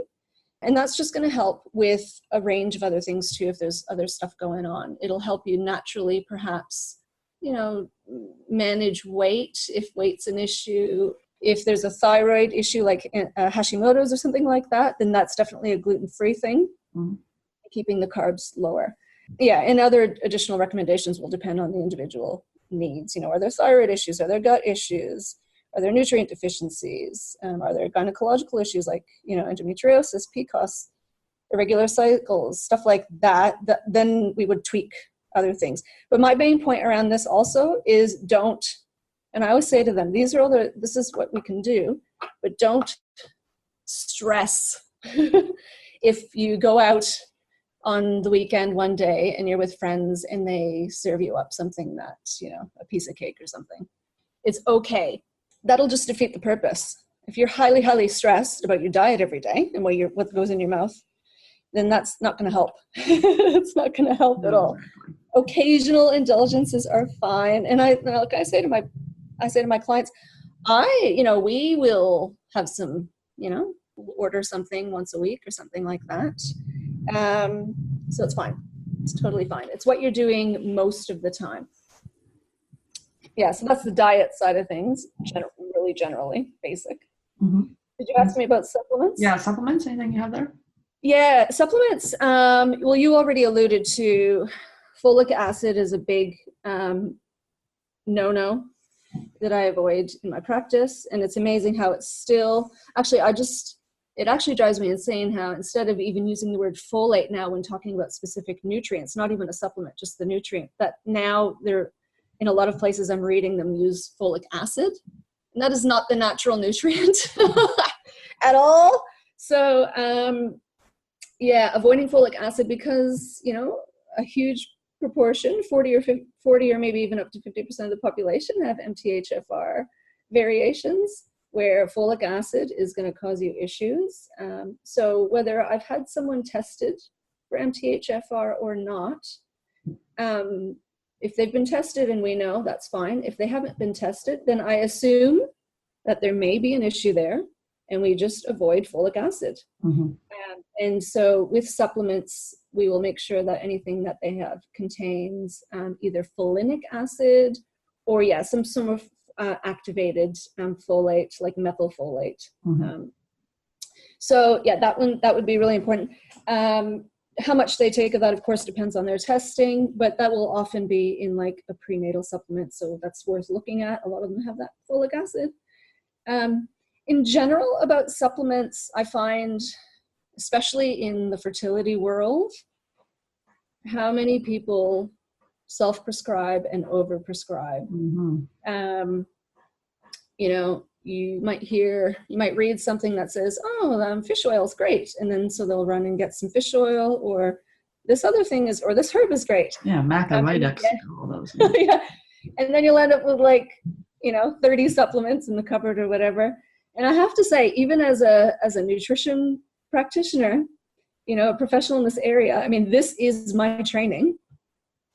And that's just going to help with a range of other things too. If there's other stuff going on, it'll help you naturally, perhaps, you know, manage weight if weight's an issue. If there's a thyroid issue like Hashimoto's or something like that, then that's definitely a gluten-free thing, keeping the carbs lower. Yeah, and other additional recommendations will depend on the individual needs. You know, are there thyroid issues? Are there gut issues? Are there nutrient deficiencies? Are there gynecological issues like, you know, endometriosis, PCOS, irregular cycles, stuff like that? Then we would tweak other things. But my main point around this also is don't, and I always say to them, this is what we can do, but don't stress if you go out on the weekend one day and you're with friends and they serve you up something that's, you know, a piece of cake or something. It's okay. That'll just defeat the purpose. If you're highly, highly stressed about your diet every day and what goes in your mouth, then that's not going to help. It's not going to help at all. Occasional indulgences are fine. And I say to my clients, we will have some, you know, order something once a week or something like that. So it's fine. It's totally fine. It's what you're doing most of the time. Yeah, so that's the diet side of things, really generally, basic. Mm-hmm. Did you ask me about supplements? Yeah, supplements, anything you have there? Yeah, supplements. Well, you already alluded to folic acid is a big no-no that I avoid in my practice. And it's amazing how it's still, it actually drives me insane how instead of even using the word folate now when talking about specific nutrients, not even a supplement, just the nutrient, that now they're, in a lot of places I'm reading them use folic acid, and that is not the natural nutrient at all. So avoiding folic acid because, you know, a huge proportion, 40 or maybe even up to 50% of the population have MTHFR variations where folic acid is going to cause you issues. So whether I've had someone tested for MTHFR or not, if they've been tested and we know, that's fine. If they haven't been tested, then I assume that there may be an issue there and we just avoid folic acid. Mm-hmm. And so with supplements, we will make sure that anything that they have contains either folinic acid or some sort of activated folate, like methylfolate. Mm-hmm. That would be really important. How much they take of that, of course, depends on their testing, but that will often be in like a prenatal supplement. So that's worth looking at. A lot of them have that folic acid. In general, about supplements, I find, especially in the fertility world, how many people self-prescribe and over-prescribe. Mm-hmm. You know, you might read something that says, fish oil is great. And then so they'll run and get some fish oil, or this other thing is, or this herb is great. Yeah, maca, Midex, all those. Yeah. And then you'll end up with 30 supplements in the cupboard or whatever. And I have to say, even as a nutrition practitioner, you know, a professional in this area, I mean, this is my training.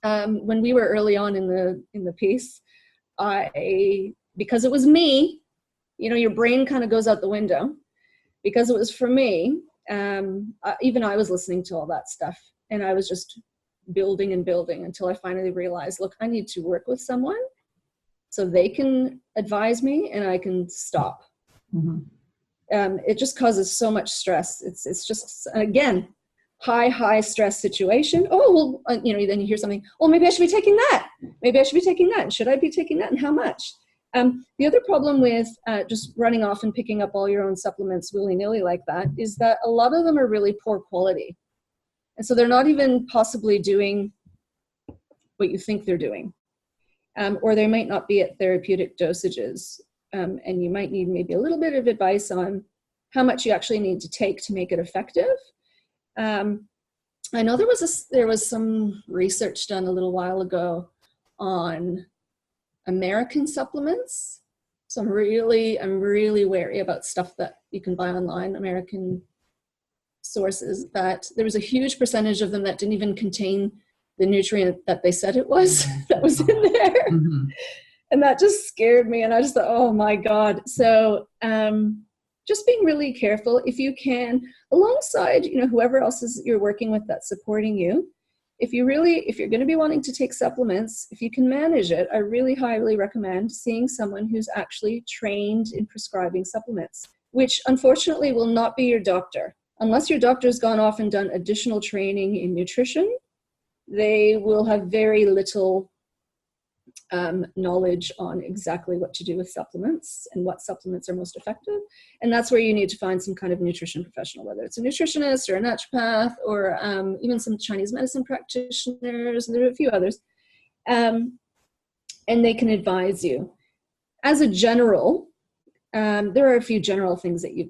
When we were early on in the piece, because it was me, you know, your brain kind of goes out the window. Because it was for me, even I was listening to all that stuff, and I was just building and building until I finally realized, look, I need to work with someone so they can advise me and I can stop. Mm-hmm. It just causes so much stress. It's just, again, high stress situation. Oh, well, then you hear something, oh, maybe I should be taking that. Maybe I should be taking that. And should I be taking that? And how much? The other problem with just running off and picking up all your own supplements willy-nilly like that is that a lot of them are really poor quality. And so they're not even possibly doing what you think they're doing. Or they might not be at therapeutic dosages. And you might need maybe a little bit of advice on how much you actually need to take to make it effective. I know there was some research done a little while ago on American supplements. So I'm really wary about stuff that you can buy online, American sources, that there was a huge percentage of them that didn't even contain the nutrient that they said it was, that was in there. Mm-hmm. And that just scared me. And I just thought, oh my God. So just being really careful if you can, alongside, whoever else you're working with that's supporting you. If you're going to be wanting to take supplements, if you can manage it, I really highly recommend seeing someone who's actually trained in prescribing supplements, which unfortunately will not be your doctor. Unless your doctor's gone off and done additional training in nutrition, they will have very little knowledge on exactly what to do with supplements and what supplements are most effective. And that's where you need to find some kind of nutrition professional, whether it's a nutritionist or a naturopath or even some Chinese medicine practitioners, and there are a few others. And they can advise you. As a general, there are a few general things that you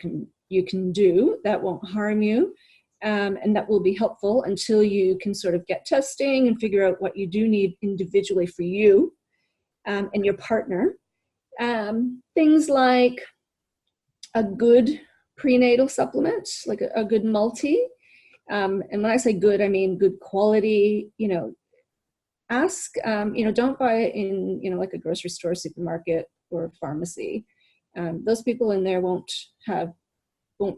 can do that won't harm you. And that will be helpful until you can sort of get testing and figure out what you do need individually for you and your partner. Things like a good prenatal supplement, like a good multi. And when I say good, I mean good quality. Ask, don't buy it in, like a grocery store, supermarket, or pharmacy. Those people in there won't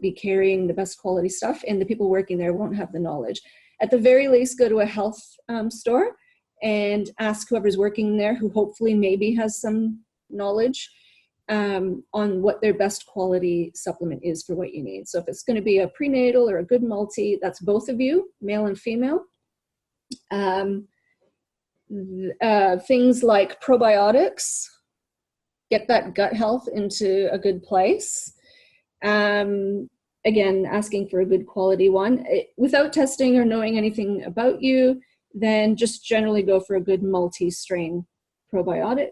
be carrying the best quality stuff, and the people working there won't have the knowledge. At the very least, go to a health store and ask whoever's working there, who hopefully maybe has some knowledge on what their best quality supplement is for what you need. So if it's going to be a prenatal or a good multi, that's both of you, male and female. Things like probiotics, get that gut health into a good place. Again, asking for a good quality one. Without testing or knowing anything about you, then just generally go for a good multi-strain probiotic.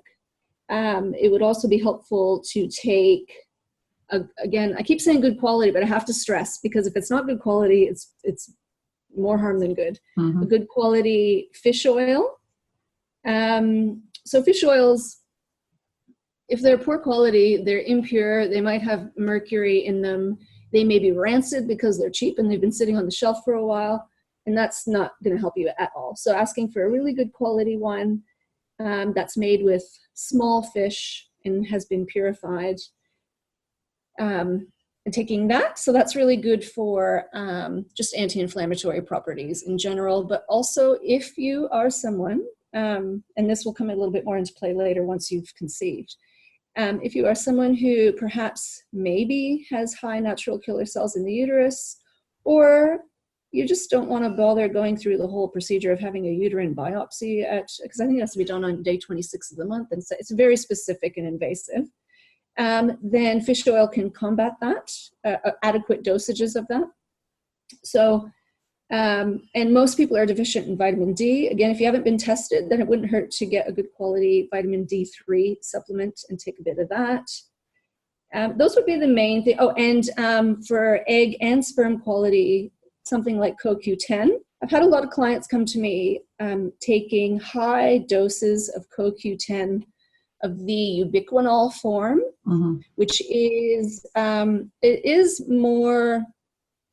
It would also be helpful to take, again, I keep saying good quality, but I have to stress, because if it's not good quality, it's more harm than good. Mm-hmm. A good quality fish oil. So fish oils, if they're poor quality, they're impure, they might have mercury in them, they may be rancid because they're cheap and they've been sitting on the shelf for a while, and that's not going to help you at all. So asking for a really good quality one that's made with small fish and has been purified, and taking that. So that's really good for just anti-inflammatory properties in general, but also if you are someone, and this will come a little bit more into play later once you've conceived, if you are someone who perhaps maybe has high natural killer cells in the uterus, or you just don't want to bother going through the whole procedure of having a uterine biopsy because I think it has to be done on day 26 of the month, and so it's very specific and invasive, then fish oil can combat that, adequate dosages of that. So, and most people are deficient in vitamin D. Again, if you haven't been tested, then it wouldn't hurt to get a good quality vitamin D3 supplement and take a bit of that. Those would be the main thing. Oh, and for egg and sperm quality, something like CoQ10. I've had a lot of clients come to me taking high doses of CoQ10 of the ubiquinol form, mm-hmm. which is, it is more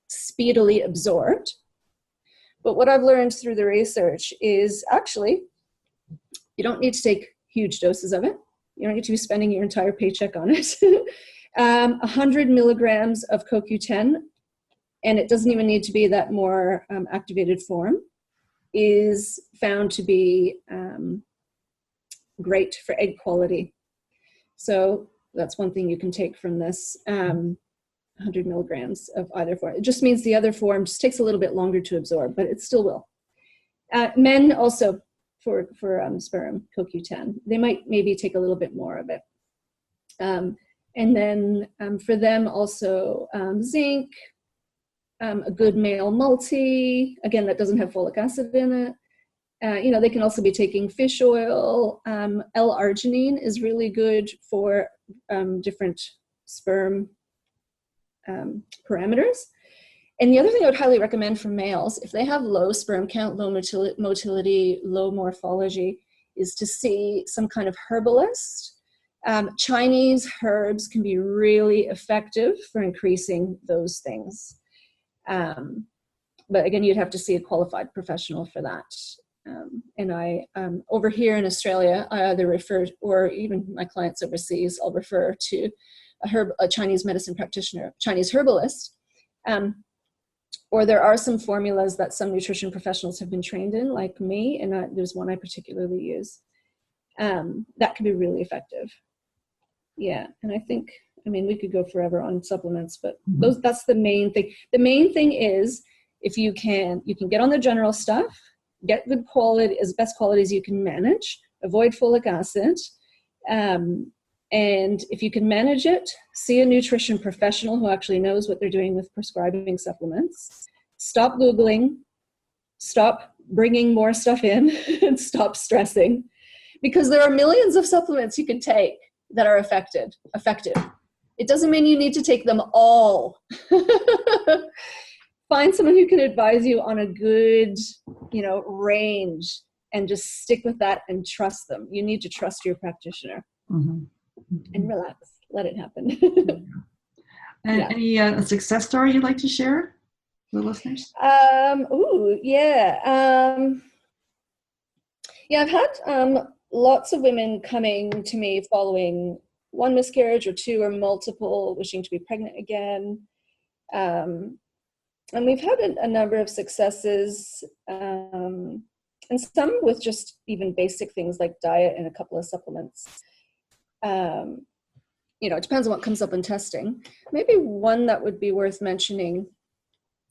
speedily absorbed. But what I've learned through the research is actually you don't need to take huge doses of it. You don't need to be spending your entire paycheck on it. 100 milligrams of CoQ10, and it doesn't even need to be that more activated form, is found to be great for egg quality. So that's one thing you can take from this. 100 milligrams of either form. It just means the other form just takes a little bit longer to absorb, but it still will. Men also, for sperm, CoQ10, they might maybe take a little bit more of it. And then for them also zinc, a good male multi, again, that doesn't have folic acid in it. They can also be taking fish oil. L-arginine is really good for different sperm parameters. And the other thing I would highly recommend for males, if they have low sperm count, low motility, low morphology, is to see some kind of herbalist. Chinese herbs can be really effective for increasing those things. But again, you'd have to see a qualified professional for that. And I, over here in Australia, I either refer, or even my clients overseas, I'll refer to a Chinese medicine practitioner, Chinese herbalist. Or there are some formulas that some nutrition professionals have been trained in, like me, and there's one I particularly use. That can be really effective. Yeah, and I think, we could go forever on supplements, but that's the main thing. The main thing is, if you can get on the general stuff, get good quality, as best quality as you can manage, avoid folic acid, and if you can manage it, see a nutrition professional who actually knows what they're doing with prescribing supplements. Stop Googling, stop bringing more stuff in, and stop stressing, because there are millions of supplements you can take that are effective. It doesn't mean you need to take them all. Find someone who can advise you on a good, range, and just stick with that and trust them. You need to trust your practitioner. And relax, let it happen. And any success story you'd like to share with listeners? I've had lots of women coming to me following one miscarriage or two or multiple, wishing to be pregnant again. And we've had a number of successes, and some with just even basic things like diet and a couple of supplements. It depends on what comes up in testing. Maybe one that would be worth mentioning.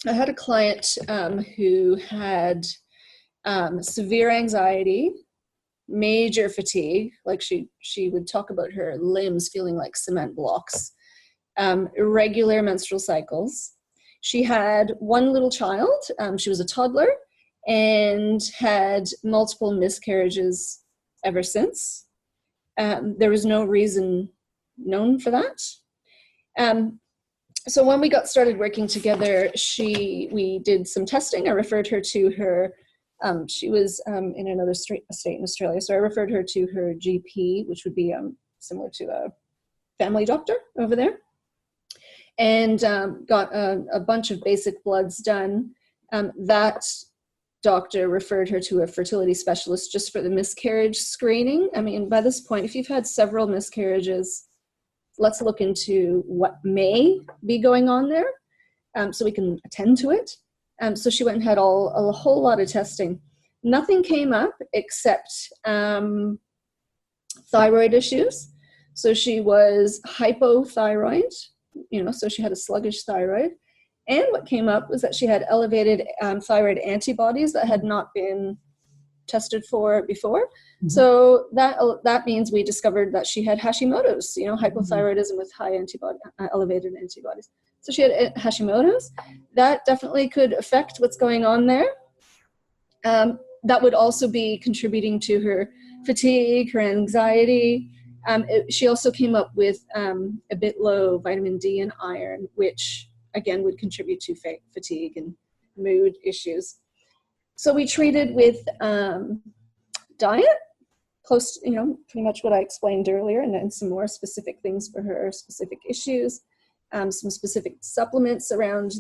I had a client who had severe anxiety, major fatigue, like she would talk about her limbs feeling like cement blocks, irregular menstrual cycles. She had one little child. She was a toddler and had multiple miscarriages ever since. There was no reason known for that. So when we got started working together, we did some testing. I referred her to her, she was in another state in Australia, so I referred her to her GP, which would be similar to a family doctor over there, and got a bunch of basic bloods done. That doctor referred her to a fertility specialist just for the miscarriage screening. By this point, if you've had several miscarriages, let's look into what may be going on there, so we can attend to it. So she went and had a whole lot of testing. Nothing came up except thyroid issues. So she was hypothyroid, so she had a sluggish thyroid. And what came up was that she had elevated thyroid antibodies that had not been tested for before. So that means we discovered that she had Hashimoto's, hypothyroidism with high elevated antibodies. So she had Hashimoto's. That definitely could affect what's going on there. That would also be contributing to her fatigue, her anxiety. She also came up with a bit low vitamin D and iron, which again would contribute to fatigue and mood issues. So we treated with diet, close, pretty much what I explained earlier, and then some more specific things for her specific issues, some specific supplements around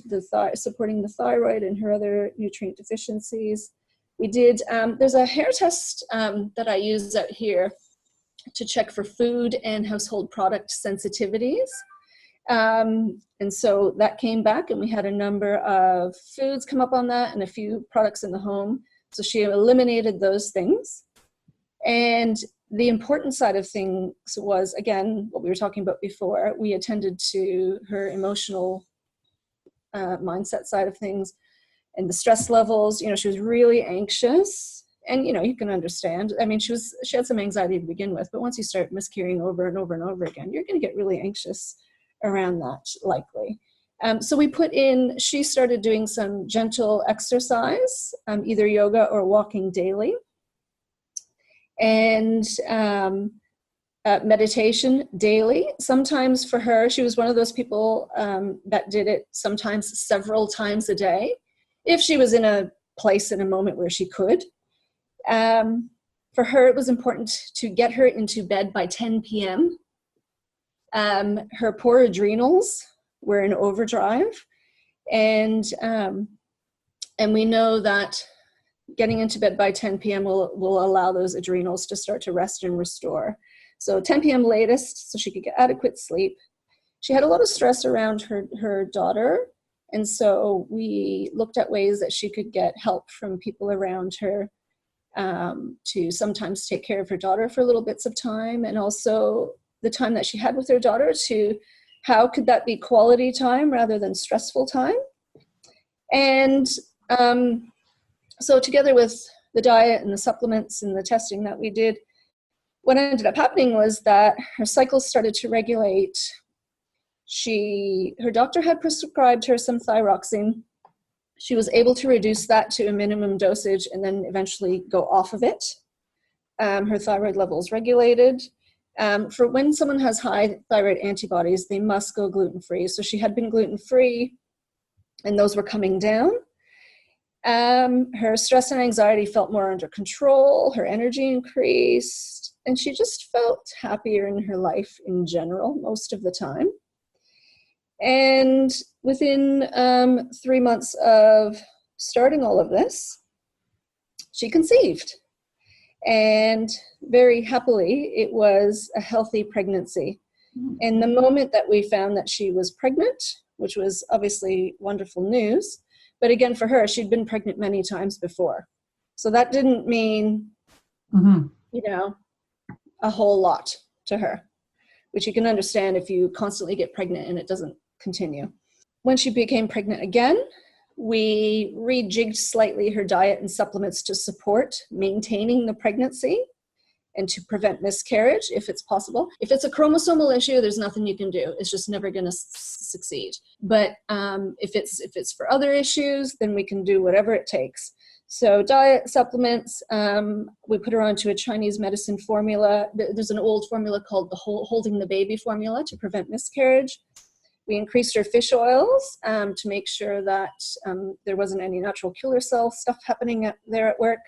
supporting the thyroid and her other nutrient deficiencies. We did, there's a hair test that I use out here to check for food and household product sensitivities. And so that came back, and we had a number of foods come up on that and a few products in the home So she eliminated those things. And the important side of things was, again, what we were talking about before. We attended to her emotional mindset side of things and the stress levels. You know, she was really anxious, and, you know, you can understand. I mean, she had some anxiety to begin with, but once you start miscarrying over and over and over again, you're going to get really anxious around that, likely. So she started doing some gentle exercise, either yoga or walking daily, and meditation daily. Sometimes for her, she was one of those people that did it sometimes several times a day, if she was in a place, in a moment where she could. For her, it was important to get her into bed by 10 p.m. Her poor adrenals were in overdrive, and we know that getting into bed by 10 p.m. will allow those adrenals to start to rest and restore. So 10 p.m. latest, so she could get adequate sleep. She had a lot of stress around her daughter, and so we looked at ways that she could get help from people around her to sometimes take care of her daughter for little bits of time, and also the time that she had with her daughter, to how could that be quality time rather than stressful time. And so together with the diet and the supplements and the testing that we did, what ended up happening was that her cycles started to regulate. Her doctor had prescribed her some thyroxine. She was able to reduce that to a minimum dosage and then eventually go off of it. Her thyroid levels regulated. For when someone has high thyroid antibodies, they must go gluten-free. So she had been gluten-free, and those were coming down. Her stress and anxiety felt more under control. Her energy increased, and she just felt happier in her life in general most of the time. And within 3 months of starting all of this, she conceived. And very happily, it was a healthy pregnancy. And the moment that we found that she was pregnant, which was obviously wonderful news, but again, for her, she'd been pregnant many times before. So that didn't mean, you know, a whole lot to her, which you can understand if you constantly get pregnant and it doesn't continue. When she became pregnant again, we rejigged slightly her diet and supplements to support maintaining the pregnancy and to prevent miscarriage if it's possible. If it's a chromosomal issue, there's nothing you can do. It's just never going to succeed. But if it's for other issues, then we can do whatever it takes. So diet, supplements, we put her onto a Chinese medicine formula. There's an old formula called the holding the baby formula to prevent miscarriage. We increased her fish oils to make sure that there wasn't any natural killer cell stuff happening there at work.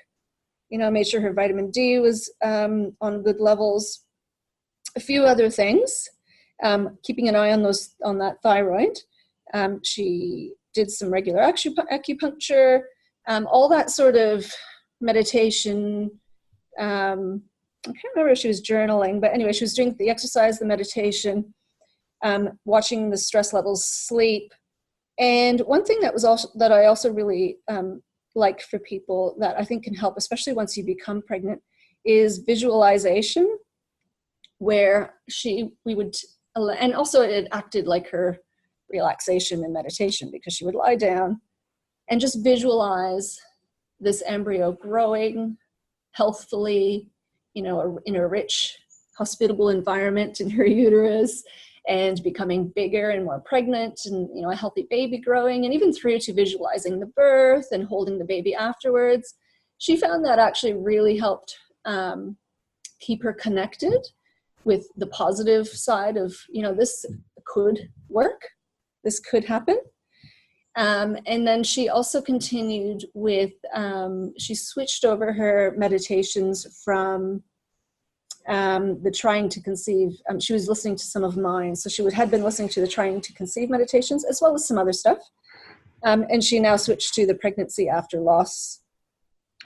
You know, made sure her vitamin D was on good levels. A few other things, keeping an eye on that thyroid. She did some regular acupuncture, all that sort of meditation. I can't remember if she was journaling, but anyway, she was doing the exercise, the meditation, watching the stress levels, sleep. And one thing that I also really like for people that I think can help, especially once you become pregnant, is visualization, where we would, and also it acted like her relaxation and meditation, because she would lie down and just visualize this embryo growing healthfully, you know, in a rich, hospitable environment in her uterus, and becoming bigger and more pregnant, and, you know, a healthy baby growing, and even through to visualizing the birth and holding the baby afterwards. She found that actually really helped keep her connected with the positive side of, you know, this could work, this could happen. And then she also continued with, she switched over her meditations from the Trying to Conceive. She was listening to some of mine. So she had been listening to the Trying to Conceive meditations, as well as some other stuff. And she now switched to the Pregnancy After Loss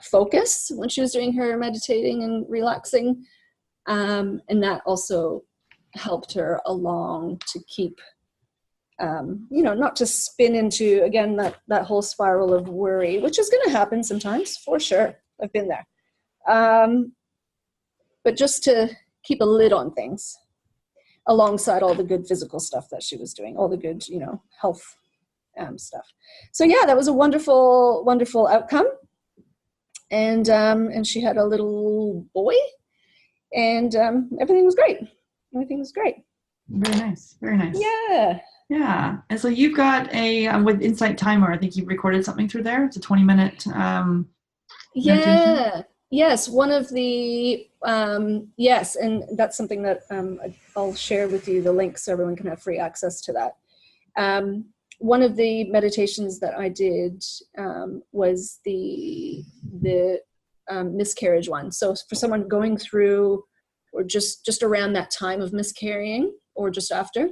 focus when she was doing her meditating and relaxing. And that also helped her along to keep not to spin into, again, that whole spiral of worry, which is going to happen sometimes, for sure. I've been there. But just to keep a lid on things alongside all the good physical stuff that she was doing, all the good, health stuff. So yeah, that was a wonderful, wonderful outcome. And she had a little boy, and everything was great. Everything was great. Very nice. Very nice. Yeah. Yeah. And so you've got with Insight Timer, I think you've recorded something through there. It's a 20-minute meditation. Yes. One of the, yes. And that's something that I'll share with you the link so everyone can have free access to that. One of the meditations that I did was the miscarriage one. So for someone going through or just around that time of miscarrying or just after.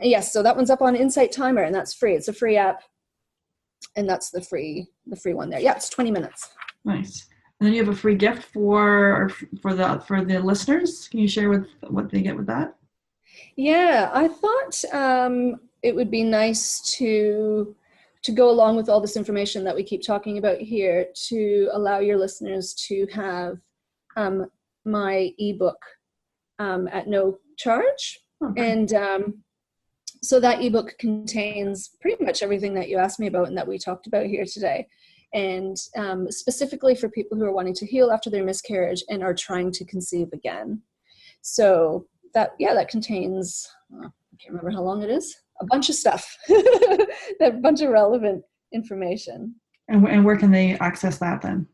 Yes, so that one's up on Insight Timer, and that's free. It's a free app, and that's the free one there. Yeah, it's 20 minutes. Nice. And then you have a free gift for the listeners. Can you share with what they get with that? Yeah, I thought it would be nice to go along with all this information that we keep talking about here, to allow your listeners to have my ebook at no charge. Okay. And so that ebook contains pretty much everything that you asked me about and that we talked about here today. And specifically for people who are wanting to heal after their miscarriage and are trying to conceive again. So that contains, I can't remember how long it is, a bunch of stuff, a bunch of relevant information. And where can they access that then?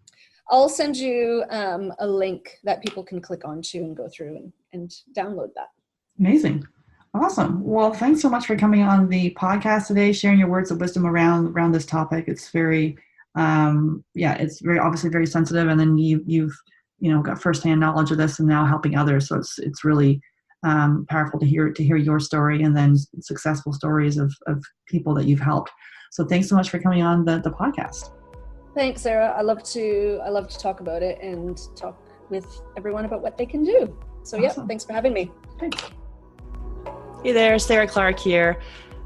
I'll send you a link that people can click onto and go through and download that. Amazing. Awesome. Well, thanks so much for coming on the podcast today, sharing your words of wisdom around this topic. It's very, it's very obviously very sensitive, and then you've got firsthand knowledge of this and now helping others. So it's really powerful to hear your story and then successful stories of people that you've helped. So thanks so much for coming on the podcast. Thanks, Sarah. I love to talk about it and talk with everyone about what they can do. So awesome. Yeah, thanks for having me. Thanks. Hey there, Sarah Clark here.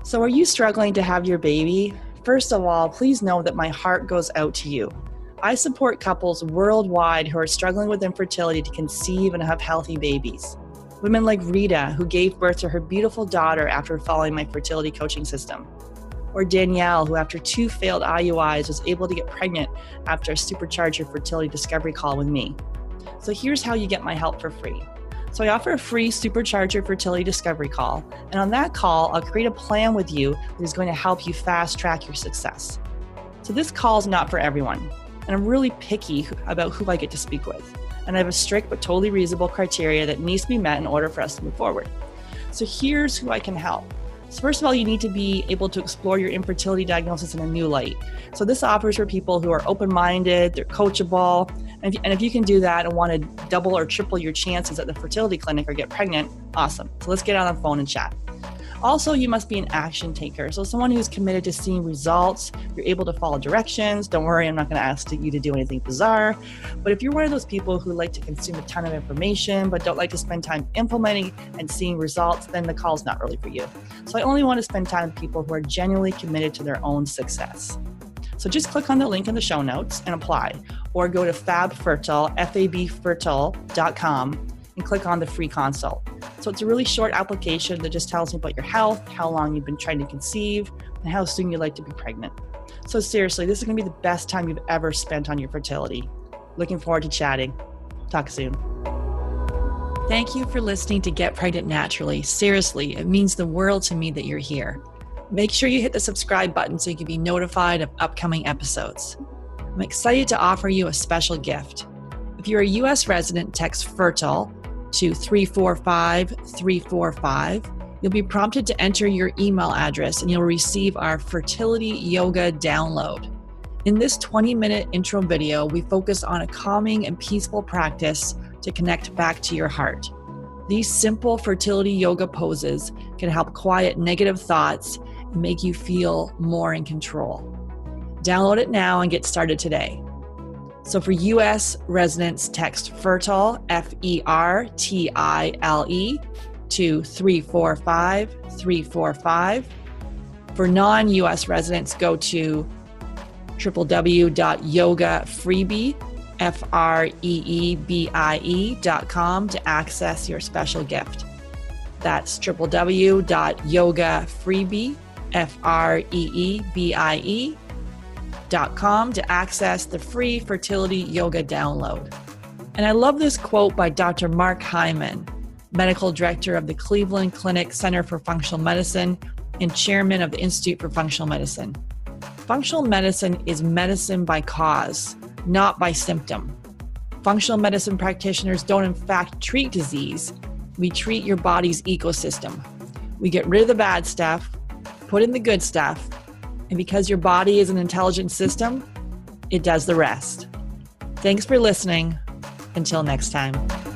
So are you struggling to have your baby? First of all, please know that my heart goes out to you. I support couples worldwide who are struggling with infertility to conceive and have healthy babies. Women like Rita, who gave birth to her beautiful daughter after following my fertility coaching system. Or Danielle, who after 2 failed IUIs was able to get pregnant after a Supercharge Your Fertility Discovery call with me. So here's how you get my help for free. So I offer a free Supercharge Your Fertility Discovery call, and on that call, I'll create a plan with you that is going to help you fast track your success. So this call is not for everyone, and I'm really picky about who I get to speak with. And I have a strict but totally reasonable criteria that needs to be met in order for us to move forward. So here's who I can help. So first of all, you need to be able to explore your infertility diagnosis in a new light. So this offers for people who are open-minded, they're coachable, and if you can do that and want to double or triple your chances at the fertility clinic or get pregnant, awesome. So let's get on the phone and chat. Also, you must be an action taker. So someone who's committed to seeing results, you're able to follow directions. Don't worry, I'm not going to ask you to do anything bizarre. But if you're one of those people who like to consume a ton of information, but don't like to spend time implementing and seeing results, then the call's not really for you. So I only want to spend time with people who are genuinely committed to their own success. So just click on the link in the show notes and apply, or go to fabfertile.com and click on the free consult. So it's a really short application that just tells me about your health, how long you've been trying to conceive, and how soon you'd like to be pregnant. So seriously, this is gonna be the best time you've ever spent on your fertility. Looking forward to chatting. Talk soon. Thank you for listening to Get Pregnant Naturally. Seriously, it means the world to me that you're here. Make sure you hit the subscribe button so you can be notified of upcoming episodes. I'm excited to offer you a special gift. If you're a U.S. resident, text FERTILE to 345-345. You'll be prompted to enter your email address and you'll receive our fertility yoga download. In this 20-minute intro video, we focus on a calming and peaceful practice to connect back to your heart. These simple fertility yoga poses can help quiet negative thoughts and make you feel more in control. Download it now and get started today. So for U.S. residents, text FERTILE, FERTILE, to 345-345. For non-US residents, go to www.yogafreebie.com to access your special gift. That's www.yogafreebie.com to access the free fertility yoga download. And I love this quote by Dr. Mark Hyman, medical director of the Cleveland Clinic Center for Functional Medicine and chairman of the Institute for Functional Medicine. Functional medicine is medicine by cause, not by symptom. Functional medicine practitioners don't in fact treat disease. We treat your body's ecosystem. We get rid of the bad stuff, put in the good stuff, and because your body is an intelligent system, it does the rest. Thanks for listening. Until next time.